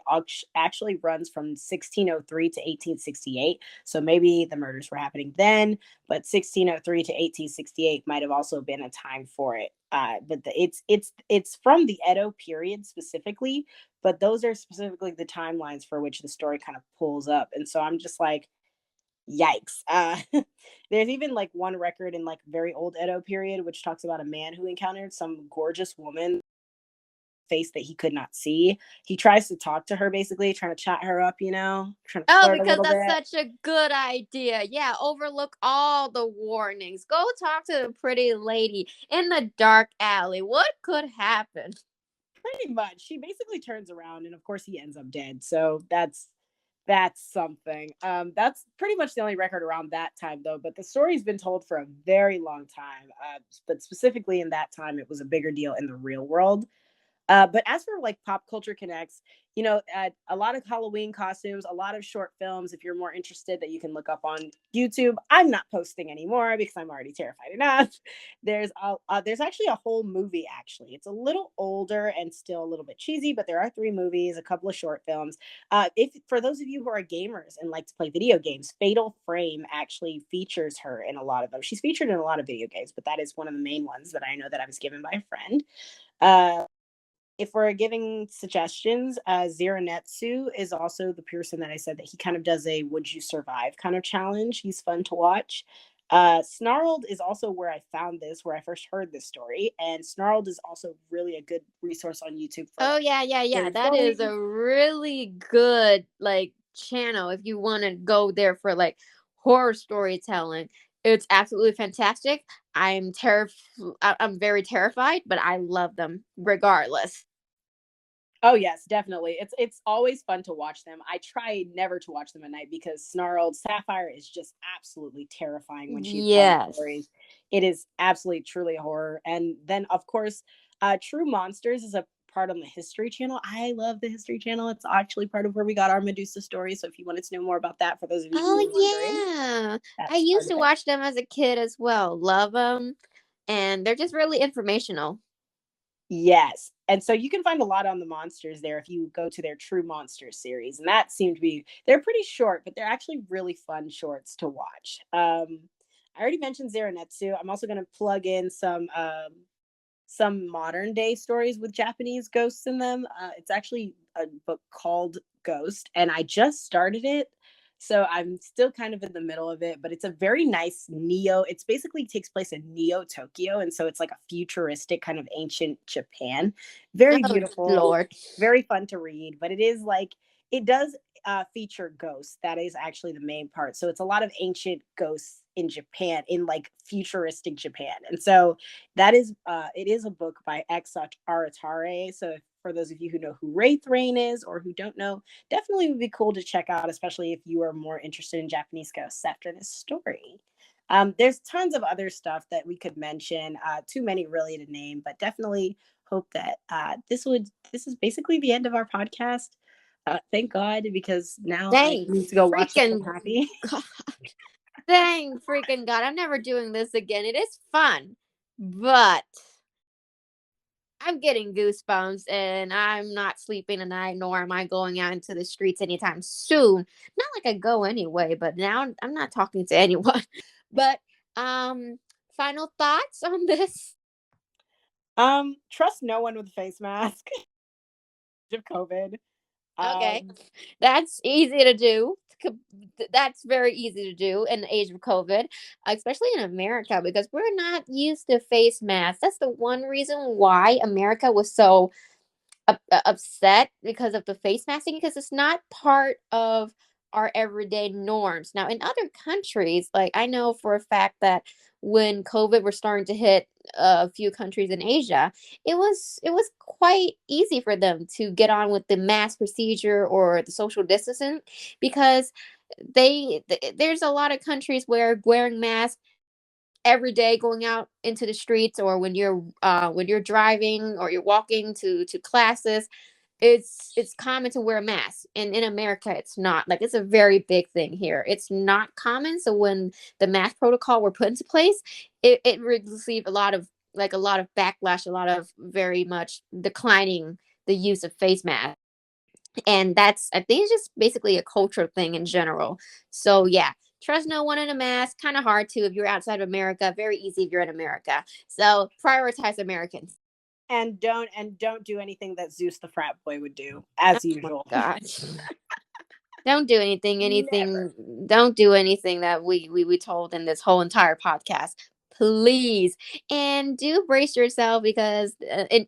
actually runs from 1603 to 1868. So maybe the murders were happening then, but 1603 to 1868 might have also been a time for it. It's from the Edo period specifically, but those are specifically the timelines for which the story kind of pulls up. And so I'm just like, yikes. There's even like one record in like very old Edo period, which talks about a man who encountered some gorgeous woman face that he could not see. He tries to talk to her basically, trying to chat her up, trying to Oh, flirt a because little that's bit. such a good idea. Yeah, overlook all the warnings. Go talk to the pretty lady in the dark alley. What could happen? Pretty much. She basically turns around and of course he ends up dead. So that's something. That's pretty much the only record around that time, though. But the story's been told for a very long time. But specifically in that time, it was a bigger deal in the real world. But as for like pop culture connects, a lot of Halloween costumes, a lot of short films. If you're more interested, that you can look up on YouTube. I'm not posting anymore because I'm already terrified enough. There's actually a whole movie. Actually, it's a little older and still a little bit cheesy, but there are three movies, a couple of short films. If for those of you who are gamers and like to play video games, Fatal Frame actually features her in a lot of them. She's featured in a lot of video games, but that is one of the main ones that I know that I was given by a friend. Uh, if we're giving suggestions, Ziranetsu is also the person that I said that he kind of does a would you survive kind of challenge. He's fun to watch. Snarled is also where I found this, where I first heard this story. And Snarled is also really a good resource on YouTube for Oh like yeah, yeah, yeah. scary That is stories. a really good channel if you want to go there for horror storytelling. It's absolutely fantastic. I'm very terrified, but I love them regardless. Oh yes, definitely. It's always fun to watch them. I try never to watch them at night because Snarled Sapphire is just absolutely terrifying when she's telling Yes. stories. It is absolutely truly a horror. And then of course, True Monsters is a part on the History Channel. I love the History Channel. It's actually part of where we got our Medusa story. So if you wanted to know more about that, for those of you who were wondering, Oh yeah. I that's part used of to it. watch them as a kid as well. Love them, and they're just really informational. Yes. And so you can find a lot on the monsters there if you go to their True Monsters series. And that seemed to be, they're pretty short, but they're actually really fun shorts to watch. I already mentioned Zeranetsu. I'm also going to plug in some modern day stories with Japanese ghosts in them. It's actually a book called Ghost, and I just started it. So I'm still kind of in the middle of it, but it's a very nice neo. It's basically takes place in Neo Tokyo, and so it's like a futuristic kind of ancient Japan. Very Oh beautiful, Lord. very fun to read, but it is like it does feature ghosts. That is actually the main part. So it's a lot of ancient ghosts in Japan, in like futuristic Japan, and so that is it is a book by Exot Aratare. So for those of you who know who Wraith Rain is or who don't know, definitely would be cool to check out, especially if you are more interested in Japanese ghosts after this story. There's tons of other stuff that we could mention, too many really to name, but definitely hope that this is basically the end of our podcast. Thank God, because now I Thank need to go watch something freaking happy. God. Thank freaking God. I'm never doing this again. It is fun, but I'm getting goosebumps and I'm not sleeping tonight, nor am I going out into the streets anytime soon. Not like I go anyway, but now I'm not talking to anyone. But final thoughts on this? Trust no one with a face mask of COVID. Okay, Um, that's easy to do. That's very easy to do in the age of COVID, especially in America, because we're not used to face masks. That's the one reason why America was so upset because of the face masking, because it's not part of our everyday norms. Now, in other countries, like I know for a fact that when COVID was starting to hit a few countries in Asia, it was quite easy for them to get on with the mask procedure or the social distancing, because there's a lot of countries where wearing masks every day, going out into the streets, or when you're driving or you're walking to classes, it's common to wear a mask. And in America it's not. Like, it's a very big thing here. It's not common. So when the mask protocol were put into place, it received a lot of backlash, a lot of very much declining the use of face masks. And that's, I think, it's just basically a cultural thing in general. So yeah, trust no one in a mask. Kind of hard to if you're outside of America. Very easy if you're in America. So prioritize Americans. and don't do anything that Zeus the frat boy would do, Oh as my usual. god. Don't do Never. don't do anything that we told in this whole entire podcast, please. And do brace yourself, because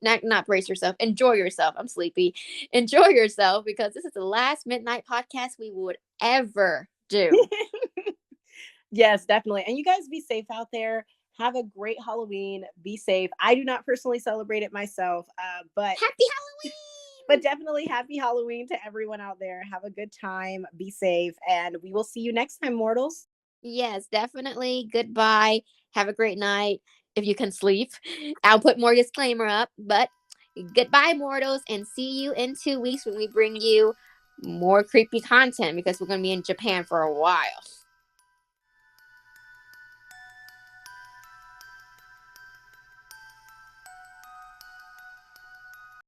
not brace yourself, enjoy yourself. I'm sleepy. Enjoy yourself, because this is the last midnight podcast we would ever do. Yes, definitely. And you guys be safe out there. Have a great Halloween. Be safe. I do not personally celebrate it myself, Happy Halloween. but definitely happy Halloween to everyone out there. Have a good time. Be safe, and we will see you next time, mortals. Yes, definitely. Goodbye. Have a great night if you can sleep. I'll put more disclaimer up, but goodbye, mortals, and see you in 2 weeks when we bring you more creepy content, because we're going to be in Japan for a while.